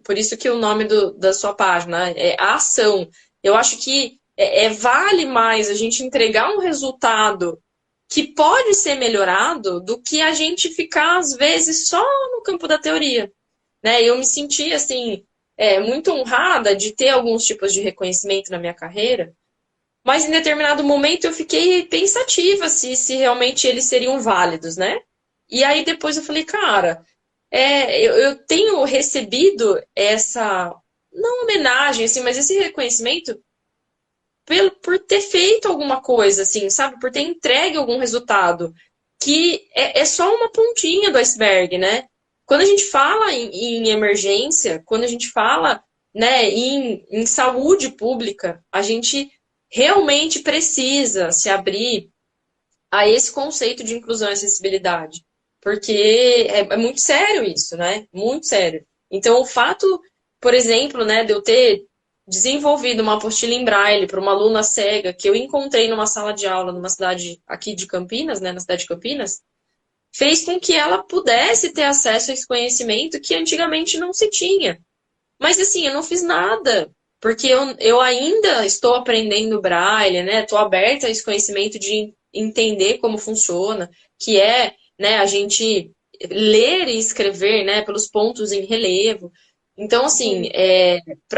Por isso que o nome da sua página é a ação. Eu acho que vale mais a gente entregar um resultado que pode ser melhorado do que a gente ficar, às vezes, só no campo da teoria. Né? Eu me senti, assim, muito honrada de ter alguns tipos de reconhecimento na minha carreira, mas em determinado momento eu fiquei pensativa se realmente eles seriam válidos, né? E aí depois eu falei, cara, eu tenho recebido essa, não homenagem, assim, mas esse reconhecimento por ter feito alguma coisa, assim, sabe? Por ter entregue algum resultado, que é só uma pontinha do iceberg, né? Quando a gente fala em emergência, quando a gente fala, né, em saúde pública, a gente realmente precisa se abrir a esse conceito de inclusão e acessibilidade. Porque é muito sério isso, né? Muito sério. Então, o fato, por exemplo, né, de eu ter desenvolvido uma apostila em braille para uma aluna cega que eu encontrei numa sala de aula numa cidade aqui de Campinas, né, na cidade de Campinas, fez com que ela pudesse ter acesso a esse conhecimento que antigamente não se tinha. Mas assim, eu não fiz nada, porque eu ainda estou aprendendo braille, né? Estou aberta a esse conhecimento de entender como funciona, que é, né, a gente ler e escrever, né, pelos pontos em relevo. Então, assim,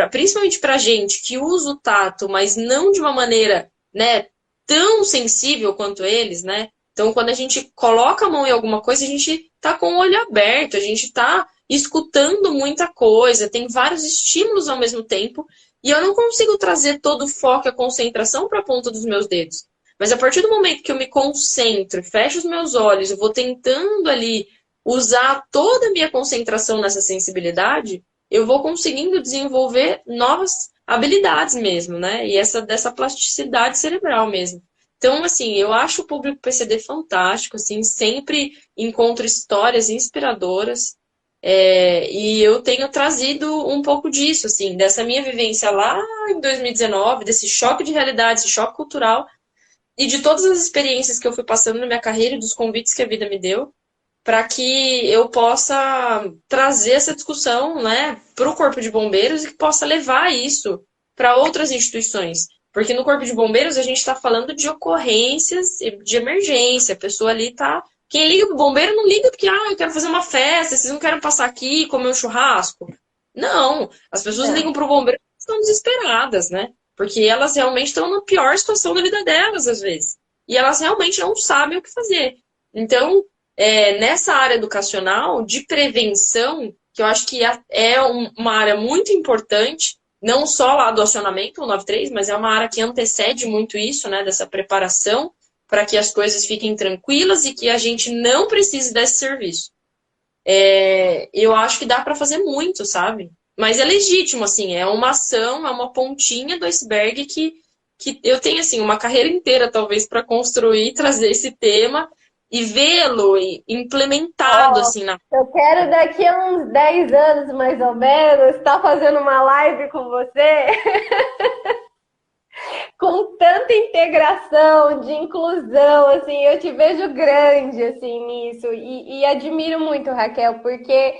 principalmente para gente que usa o tato, mas não de uma maneira, né, tão sensível quanto eles, né? Então, quando a gente coloca a mão em alguma coisa, a gente tá com o olho aberto, a gente tá escutando muita coisa, tem vários estímulos ao mesmo tempo, e eu não consigo trazer todo o foco e a concentração para a ponta dos meus dedos. Mas a partir do momento que eu me concentro, fecho os meus olhos, eu vou tentando ali usar toda a minha concentração nessa sensibilidade, eu vou conseguindo desenvolver novas habilidades mesmo, né? E dessa plasticidade cerebral mesmo. Então, assim, eu acho o público PCD fantástico, assim, sempre encontro histórias inspiradoras. E eu tenho trazido um pouco disso, assim, dessa minha vivência lá em 2019, desse choque de realidade, esse choque cultural, e de todas as experiências que eu fui passando na minha carreira e dos convites que a vida me deu, para que eu possa trazer essa discussão, né, para o Corpo de Bombeiros e que possa levar isso para outras instituições. Porque no Corpo de Bombeiros a gente está falando de ocorrências de emergência, a pessoa ali está. Quem liga pro bombeiro não liga porque, eu quero fazer uma festa, vocês não querem passar aqui e comer um churrasco. Não, as pessoas ligam pro bombeiro porque estão desesperadas, né? Porque elas realmente estão na pior situação da vida delas, às vezes. E elas realmente não sabem o que fazer. Então, nessa área educacional, de prevenção, que eu acho que é uma área muito importante, não só lá do acionamento, o 93, mas é uma área que antecede muito isso, né? Dessa preparação para que as coisas fiquem tranquilas e que a gente não precise desse serviço. Eu acho que dá para fazer muito, sabe? Mas é legítimo, assim, é uma ação, é uma pontinha do iceberg que eu tenho, assim, uma carreira inteira, talvez, para construir, trazer esse tema e vê-lo implementado, assim, na... Eu quero daqui a uns 10 anos, mais ou menos, estar fazendo uma live com você com tanta integração, de inclusão, assim, eu te vejo grande, assim, nisso, e admiro muito, Raquel, porque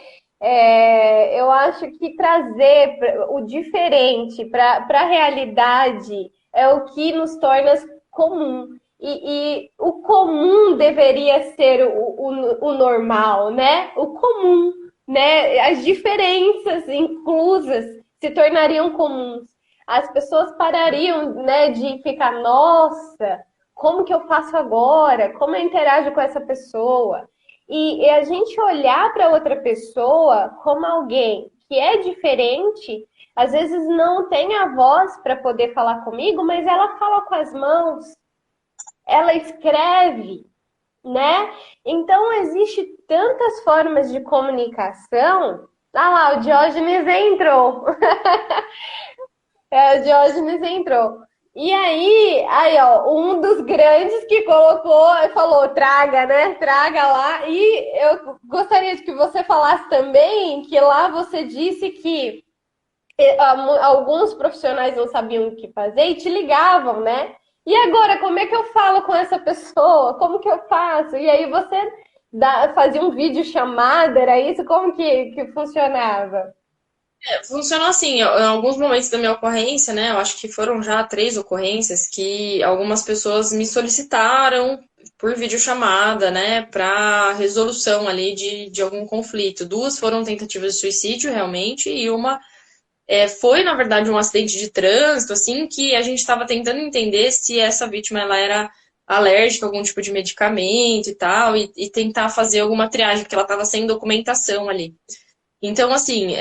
eu acho que trazer o diferente para a realidade é o que nos torna comum. E o comum deveria ser o normal, né? O comum, né? As diferenças inclusas se tornariam comuns. As pessoas parariam, né, de ficar, nossa, como que eu faço agora? Como eu interajo com essa pessoa? E a gente olhar para outra pessoa como alguém que é diferente, às vezes não tem a voz para poder falar comigo, mas ela fala com as mãos, ela escreve, né? Então, existe tantas formas de comunicação. Ah lá, o Diógenes entrou. O Diógenes entrou. E aí, ó, um dos grandes que colocou, falou, traga, né? Traga lá. E eu gostaria de que você falasse também que lá você disse que alguns profissionais não sabiam o que fazer e te ligavam, né? E agora, como é que eu falo com essa pessoa? Como que eu faço? E aí você fazia um vídeo chamada, era isso? Como que funcionava? Funcionou assim, em alguns momentos da minha ocorrência, né? Eu acho que foram já 3 ocorrências que algumas pessoas me solicitaram por videochamada, né, para resolução ali de algum conflito. 2 foram tentativas de suicídio, realmente, e uma foi, na verdade, um acidente de trânsito, assim, que a gente estava tentando entender se essa vítima ela era alérgica a algum tipo de medicamento e tal, e tentar fazer alguma triagem, porque ela estava sem documentação ali. Então, assim,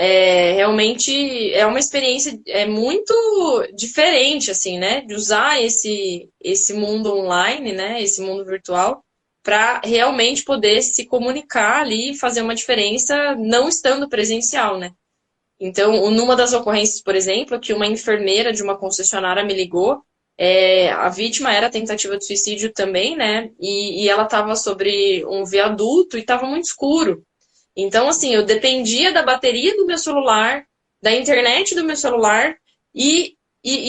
realmente é uma experiência muito diferente, assim, né? De usar esse mundo online, né? Esse mundo virtual, para realmente poder se comunicar ali e fazer uma diferença não estando presencial, né? Então, numa das ocorrências, por exemplo, que uma enfermeira de uma concessionária me ligou, a vítima era tentativa de suicídio também, né? E ela estava sobre um viaduto e estava muito escuro. Então, assim, eu dependia da bateria do meu celular, da internet do meu celular, e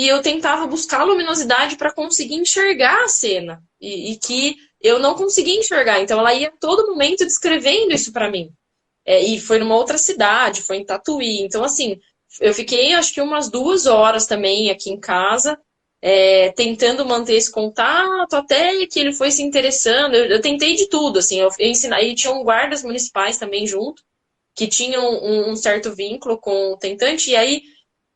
eu tentava buscar luminosidade para conseguir enxergar a cena. E que eu não conseguia enxergar. Então ela ia a todo momento descrevendo isso para mim. E foi numa outra cidade, foi em Tatuí. Então, assim, eu fiquei acho que umas 2 horas também aqui em casa, tentando manter esse contato, até que ele foi se interessando. Eu tentei de tudo, assim, eu ensinei, e tinham guardas municipais também junto, que tinham um certo vínculo com o tentante, e aí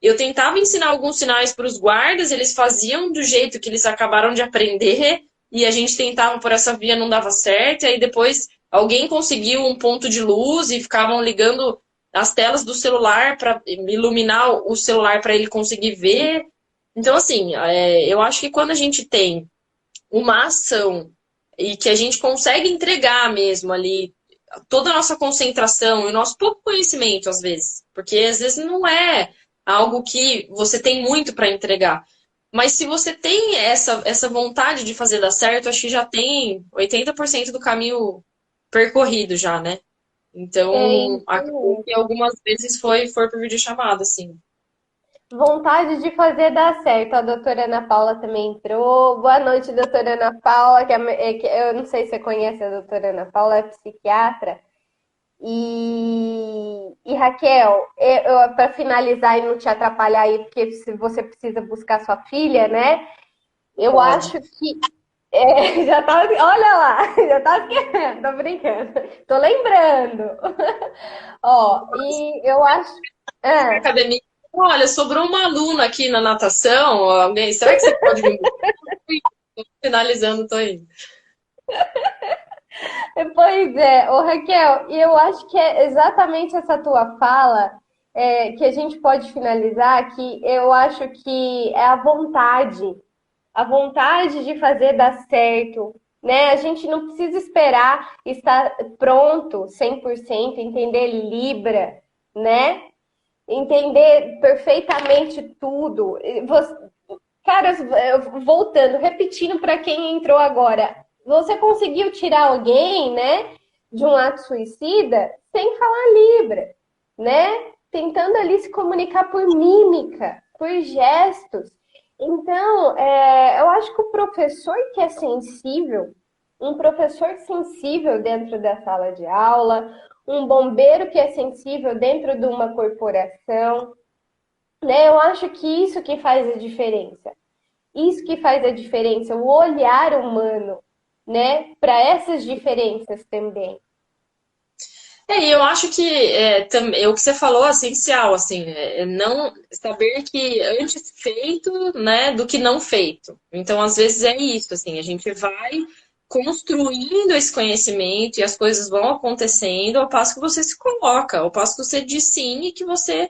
eu tentava ensinar alguns sinais para os guardas, eles faziam do jeito que eles acabaram de aprender, e a gente tentava por essa via, não dava certo, e aí depois alguém conseguiu um ponto de luz e ficavam ligando as telas do celular para iluminar o celular para ele conseguir ver. Então, assim, eu acho que quando a gente tem uma ação e que a gente consegue entregar mesmo ali toda a nossa concentração e o nosso pouco conhecimento, às vezes, porque às vezes não é algo que você tem muito para entregar. Mas se você tem essa vontade de fazer dar certo, acho que já tem 80% do caminho percorrido já, né? É Então, isso acabou mesmo. que algumas vezes foi por videochamada, assim. Vontade de fazer dar certo. A doutora Ana Paula também entrou. Boa noite, doutora Ana Paula. Que eu não sei se você conhece a doutora Ana Paula, é psiquiatra. E Raquel, para finalizar e não te atrapalhar aí, porque se você precisa buscar sua filha, né? Eu Pode. acho que já tá, olha lá, já tá esquecendo, tô brincando, tô lembrando. Ó, e eu acho, é, Academia. Olha, sobrou uma aluna aqui na natação. Alguém, será que você pode me mudar? Tô finalizando, tô indo. pois é, ô Raquel, e eu acho que é exatamente essa tua fala que a gente pode finalizar, que eu acho que é a vontade de fazer dar certo, né? A gente não precisa esperar estar pronto 100%, entender Libra, né? Entender perfeitamente tudo. Cara, voltando, repetindo para quem entrou agora, você conseguiu tirar alguém, né, de um ato suicida sem falar Libra, né? Tentando ali se comunicar por mímica, por gestos. Então, eu acho que o professor que é sensível, um professor sensível dentro da sala de aula, um bombeiro que é sensível dentro de uma corporação, né? Eu acho que isso que faz a diferença. Isso que faz a diferença, o olhar humano, né? Para essas diferenças também. E eu acho que o que você falou é essencial, assim, não saber que antes feito, né, do que não feito. Então, às vezes é isso, assim, a gente vai construindo esse conhecimento e as coisas vão acontecendo ao passo que você se coloca, ao passo que você diz sim e que você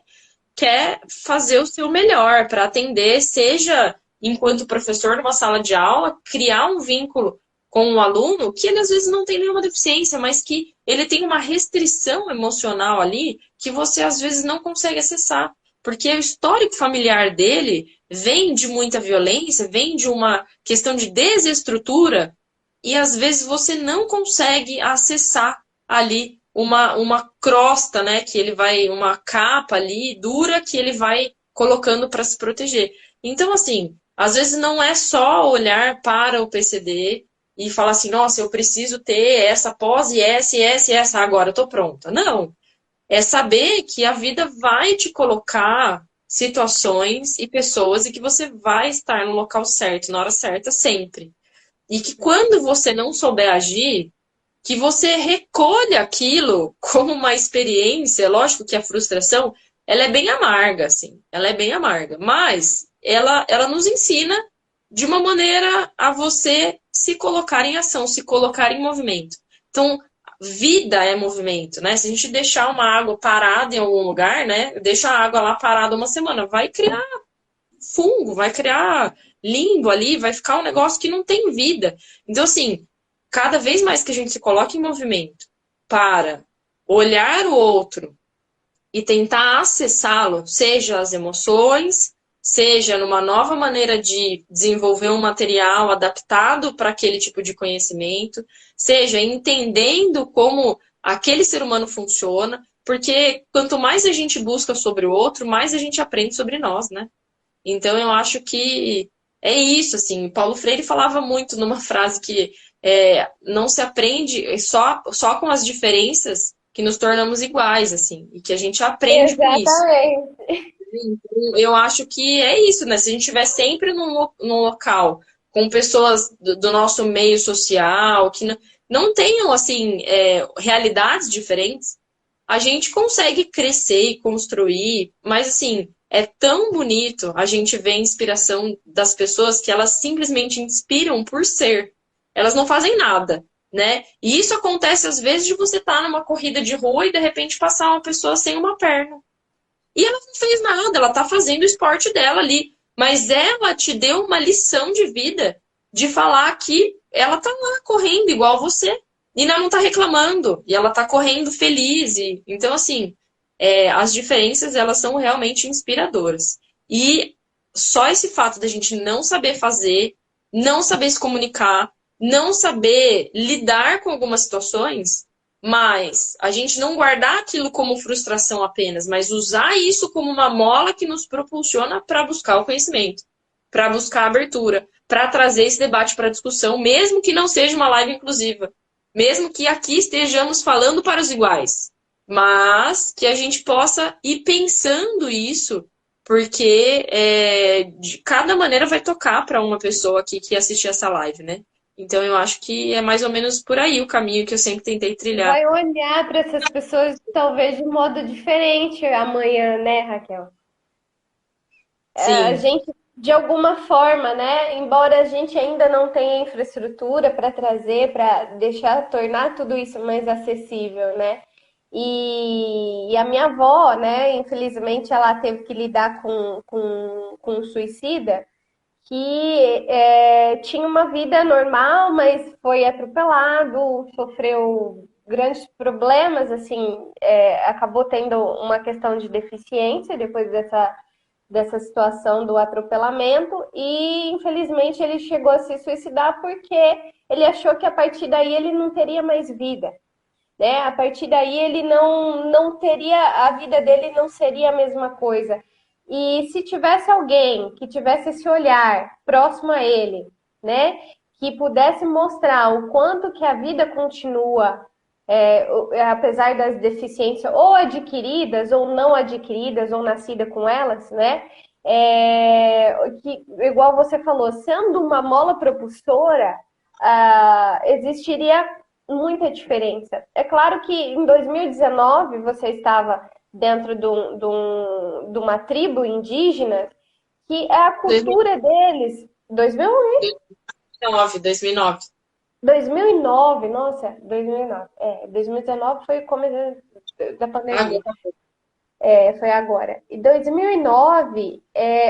quer fazer o seu melhor para atender, seja enquanto professor numa sala de aula, criar um vínculo com um aluno que ele às vezes não tem nenhuma deficiência, mas que ele tem uma restrição emocional ali que você às vezes não consegue acessar. Porque o histórico familiar dele vem de muita violência, vem de uma questão de desestrutura, e às vezes você não consegue acessar ali uma crosta, né, que ele vai, uma capa ali dura que ele vai colocando para se proteger. Então, assim, às vezes não é só olhar para o PCD e falar assim, nossa, eu preciso ter essa pose, essa, agora eu tô pronta. Não. É saber que a vida vai te colocar situações e pessoas e que você vai estar no local certo, na hora certa, sempre. E que quando você não souber agir, que você recolha aquilo como uma experiência. Lógico que a frustração, ela é bem amarga, assim. Ela é bem amarga. Mas ela nos ensina de uma maneira a você se colocar em ação, se colocar em movimento. Então, vida é movimento, né? Se a gente deixar uma água parada em algum lugar, né? Deixa a água lá parada uma semana, vai criar fungo, vai criar limbo ali, vai ficar um negócio que não tem vida. Então, assim, cada vez mais que a gente se coloca em movimento para olhar o outro e tentar acessá-lo, seja as emoções, seja numa nova maneira de desenvolver um material adaptado para aquele tipo de conhecimento, seja entendendo como aquele ser humano funciona, porque quanto mais a gente busca sobre o outro, mais a gente aprende sobre nós, né? Então, eu acho que é isso, assim. Paulo Freire falava muito numa frase que não se aprende só com as diferenças que nos tornamos iguais, assim, e que a gente aprende com isso. Exatamente. Então, eu acho que é isso, né? Se a gente estiver sempre num local com pessoas do nosso meio social que não tenham, assim, realidades diferentes, a gente consegue crescer e construir, mas assim, é tão bonito a gente ver a inspiração das pessoas que elas simplesmente inspiram por ser. Elas não fazem nada, né? E isso acontece às vezes de você estar numa corrida de rua e de repente passar uma pessoa sem uma perna. E ela não fez nada, ela tá fazendo o esporte dela ali. Mas ela te deu uma lição de vida de falar que ela tá lá correndo igual você. E ela não tá reclamando. E ela tá correndo feliz. Então, assim, as diferenças, elas são realmente inspiradoras. E só esse fato da gente não saber fazer, não saber se comunicar, não saber lidar com algumas situações, mas a gente não guardar aquilo como frustração apenas, mas usar isso como uma mola que nos propulsiona para buscar o conhecimento, para buscar a abertura, para trazer esse debate para discussão, mesmo que não seja uma live inclusiva, mesmo que aqui estejamos falando para os iguais, mas que a gente possa ir pensando isso, porque de cada maneira vai tocar para uma pessoa aqui que assistir essa live, né? Então eu acho que é mais ou menos por aí o caminho que eu sempre tentei trilhar. Vai olhar para essas pessoas talvez de modo diferente amanhã, né, Raquel? A Sim, gente, de alguma forma, né? Embora a gente ainda não tenha infraestrutura para trazer, para deixar, tornar tudo isso mais acessível, né? E a minha avó, né? Infelizmente, ela teve que lidar com um suicida que tinha uma vida normal, mas foi atropelado, sofreu grandes problemas, assim, acabou tendo uma questão de deficiência depois dessa situação do atropelamento e infelizmente ele chegou a se suicidar porque ele achou que a partir daí ele não teria mais vida, né? A partir daí ele não teria, a vida dele não seria a mesma coisa. E se tivesse alguém que tivesse esse olhar próximo a ele, né, que pudesse mostrar o quanto que a vida continua, apesar das deficiências ou adquiridas ou não adquiridas ou nascida com elas, né, que igual você falou, sendo uma mola propulsora, existiria muita diferença. É claro que em 2019 você estava dentro de uma tribo indígena que é a cultura deles. 2009, 2009. 2009, nossa, 2009. 2019 foi o começo da pandemia. Agora, Foi agora. E 2009,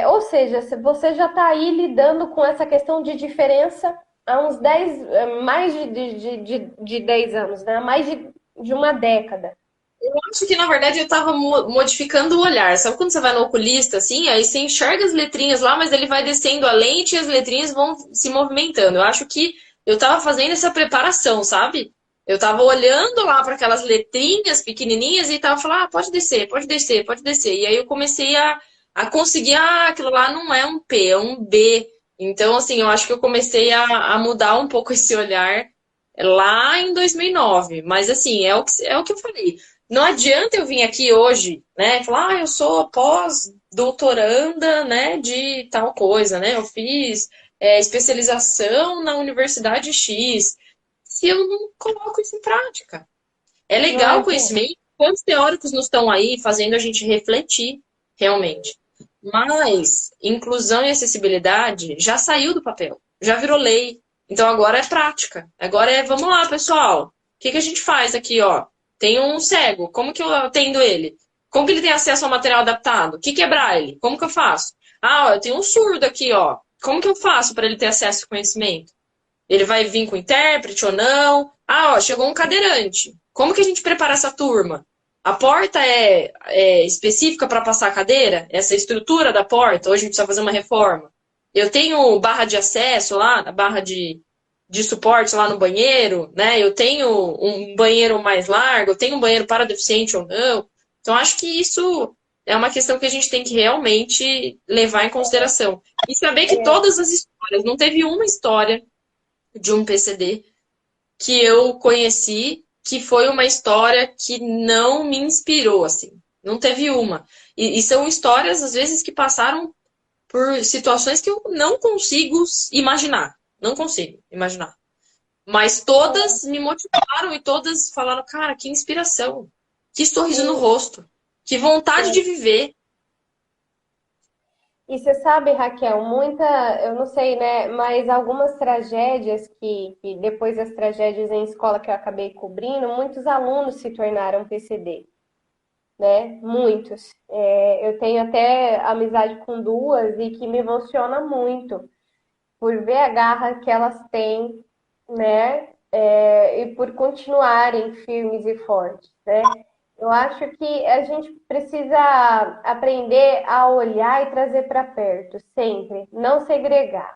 ou seja, se você já está aí lidando com essa questão de diferença há uns 10, mais de 10 anos, né? Mais de uma década. eu acho que na verdade eu tava modificando o olhar. Sabe quando você vai no oculista, assim, aí você enxerga as letrinhas lá, mas ele vai descendo a lente e as letrinhas vão se movimentando. Eu acho que eu tava fazendo essa preparação, sabe? Eu tava olhando lá para aquelas letrinhas pequenininhas e tava falando, pode descer, pode descer, pode descer. E aí eu comecei a conseguir, aquilo lá não é um P, é um B. Então, assim, eu acho que eu comecei a mudar um pouco esse olhar lá em 2009. Mas, assim, é o que eu falei. Não adianta eu vir aqui hoje, né, falar, eu sou pós-doutoranda, né, de tal coisa, né, eu fiz especialização na Universidade X, se eu não coloco isso em prática. É Não legal o adianta. conhecimento, quantos teóricos não estão aí fazendo a gente refletir, realmente. Mas inclusão e acessibilidade já saiu do papel, já virou lei. Então agora é prática. Agora vamos lá, pessoal. O que que a gente faz aqui, ó? Tem um cego, como que eu atendo ele? Como que ele tem acesso ao material adaptado? O que que é braille? Como que eu faço? Ah, ó, eu tenho um surdo aqui, ó. Como que eu faço para ele ter acesso ao conhecimento? Ele vai vir com intérprete ou não? Ah, ó, chegou um cadeirante. Como que a gente prepara essa turma? A porta é específica para passar a cadeira? Essa estrutura da porta, hoje a gente precisa fazer uma reforma. Eu tenho barra de acesso lá, a barra de suporte lá no banheiro, né? Eu tenho um banheiro mais largo, eu tenho um banheiro para deficiente ou não. Então, acho que isso é uma questão que a gente tem que realmente levar em consideração. E saber que todas as histórias, não teve uma história de um PCD que eu conheci que foi uma história que não me inspirou, assim. Não teve uma. E são histórias, às vezes, que passaram por situações que eu não consigo imaginar. Não consigo imaginar. Mas todas me motivaram e todas falaram, cara, que inspiração. Que sorriso no rosto. Que vontade de viver. E você sabe, Raquel, eu não sei, né, mas algumas tragédias que depois das tragédias em escola que eu acabei cobrindo, muitos alunos se tornaram PCD, né? Muitos. Eu tenho até amizade com duas e que me emociona muito por ver a garra que elas têm, né? E por continuarem firmes e fortes, né? Eu acho que a gente precisa aprender a olhar e trazer para perto, sempre, não segregar,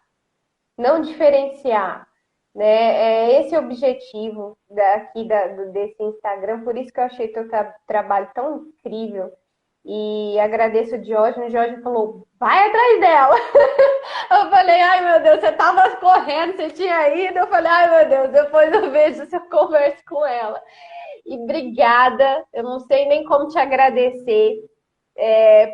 não diferenciar, né? É esse o objetivo desse Instagram, por isso que eu achei teu trabalho tão incrível. E agradeço o Diógenes. O Diógenes falou, vai atrás dela. Eu falei, ai meu Deus, você estava correndo, você tinha ido. Eu falei, ai meu Deus, depois eu vejo se eu converso com ela. E obrigada, eu não sei nem como te agradecer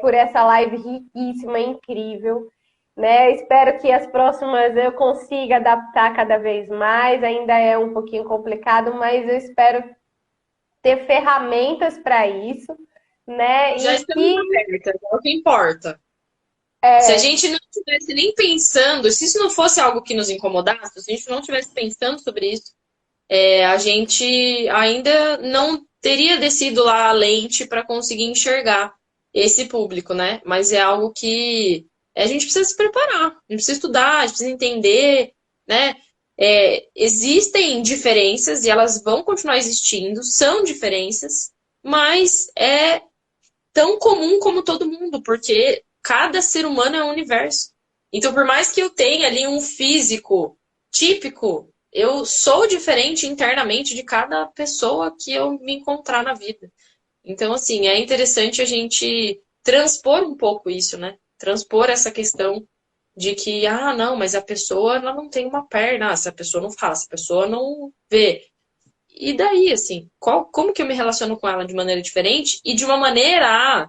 por essa live riquíssima, incrível. Né? Espero que as próximas eu consiga adaptar cada vez mais. Ainda é um pouquinho complicado, mas eu espero ter ferramentas para isso. Né? Já E estamos que abertas, é o que importa. Se a gente não estivesse nem pensando, se isso não fosse algo que nos incomodasse, se a gente não estivesse pensando sobre isso, a gente ainda não teria descido lá a lente para conseguir enxergar esse público, né? Mas é algo que a gente precisa se preparar, a gente precisa estudar, a gente precisa entender, né? Existem diferenças e elas vão continuar existindo, são diferenças, mas é tão comum como todo mundo, porque cada ser humano é um universo. Então, por mais que eu tenha ali um físico típico, eu sou diferente internamente de cada pessoa que eu me encontrar na vida. Então, assim, é interessante a gente transpor um pouco isso, né? Transpor essa questão de que, não, mas a pessoa ela não tem uma perna, se a pessoa não faz, se a pessoa não vê. E daí, assim, como que eu me relaciono com ela de maneira diferente e de uma maneira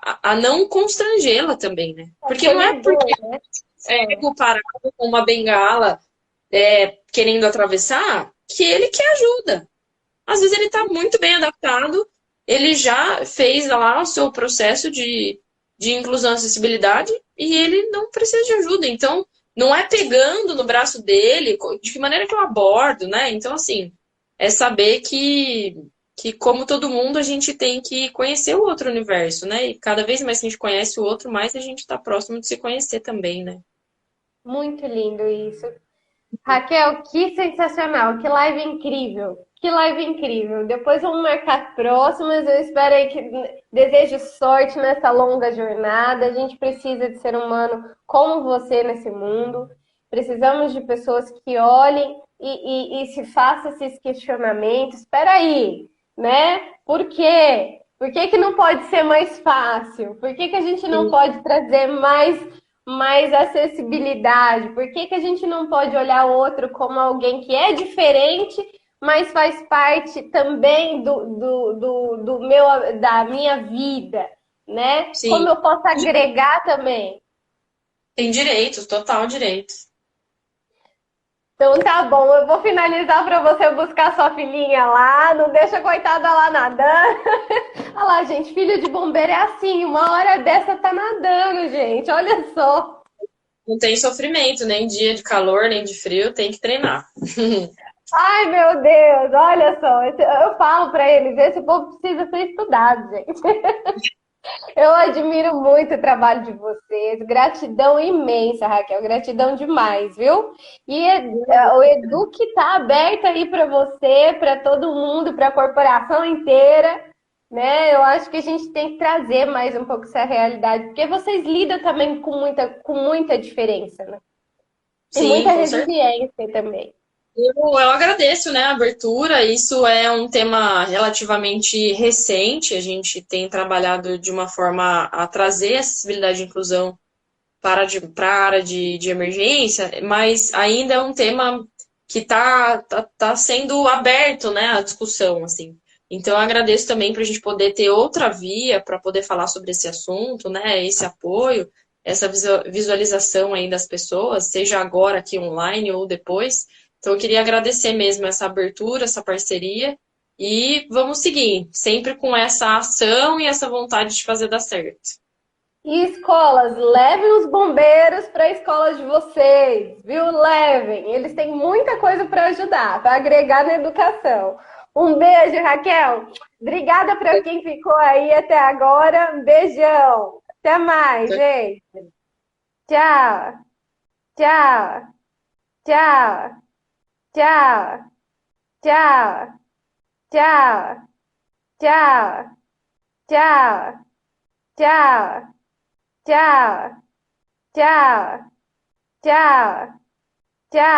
a não constrangê-la também, né? Porque não é porque né? eu pego parado com uma bengala querendo atravessar que ele quer ajuda. Às vezes ele está muito bem adaptado, ele já fez lá o seu processo de inclusão e acessibilidade e ele não precisa de ajuda. Então, não é pegando no braço dele, de que maneira que eu abordo, né? Então, assim, é saber que como todo mundo, a gente tem que conhecer o outro universo, né? E cada vez mais que a gente conhece o outro, mais a gente está próximo de se conhecer também, né? Muito lindo isso. Raquel, que sensacional, que live incrível, que live incrível. Depois vamos marcar próximas. Eu espero aí que desejo sorte nessa longa jornada. A gente precisa de ser humano como você nesse mundo. Precisamos de pessoas que olhem e se façam esses questionamentos. Espera aí, né? Por quê? Por que que não pode ser mais fácil? Por que que a gente não pode trazer mais acessibilidade? Por que que a gente não pode olhar o outro como alguém que é diferente, mas faz parte também da minha vida, né? Como Sim, eu posso agregar também? tem direitos, total direitos. Então tá bom, eu vou finalizar para você buscar sua filhinha lá, não deixa a coitada lá nadando. Olha lá, gente, filho de bombeiro é assim, uma hora dessa tá nadando, gente, olha só. Não tem sofrimento, nem dia de calor, nem de frio, tem que treinar. Ai, meu Deus, olha só, eu falo para eles, esse povo precisa ser estudado, gente. Eu admiro muito o trabalho de vocês, gratidão imensa, Raquel, gratidão demais, viu? E o Edu que tá aberto aí para você, para todo mundo, para a corporação inteira, né? Eu acho que a gente tem que trazer mais um pouco essa realidade, porque vocês lidam também com muita diferença, né? E Sim, muita com certeza. resiliência também. Eu agradeço, né, a abertura. Isso é um tema relativamente recente. A gente tem trabalhado de uma forma a trazer acessibilidade e inclusão para a área de emergência, mas ainda é um tema que tá sendo aberto, né, à discussão, assim. Então, eu agradeço também para a gente poder ter outra via para poder falar sobre esse assunto, né, esse apoio, essa visualização aí das pessoas, seja agora aqui online ou depois. Então, eu queria agradecer mesmo essa abertura, essa parceria, e vamos seguir, sempre com essa ação e essa vontade de fazer dar certo. E escolas, levem os bombeiros para a escola de vocês, viu? Levem. Eles têm muita coisa para ajudar, para agregar na educação. Um beijo, Raquel. Obrigada para quem ficou aí até agora. Um beijão. Até mais, gente. Tchau, tchau, tchau, tchau, tchau, tchau, tchau, tchau, tchau, tchau, tchau, tchau, tchau.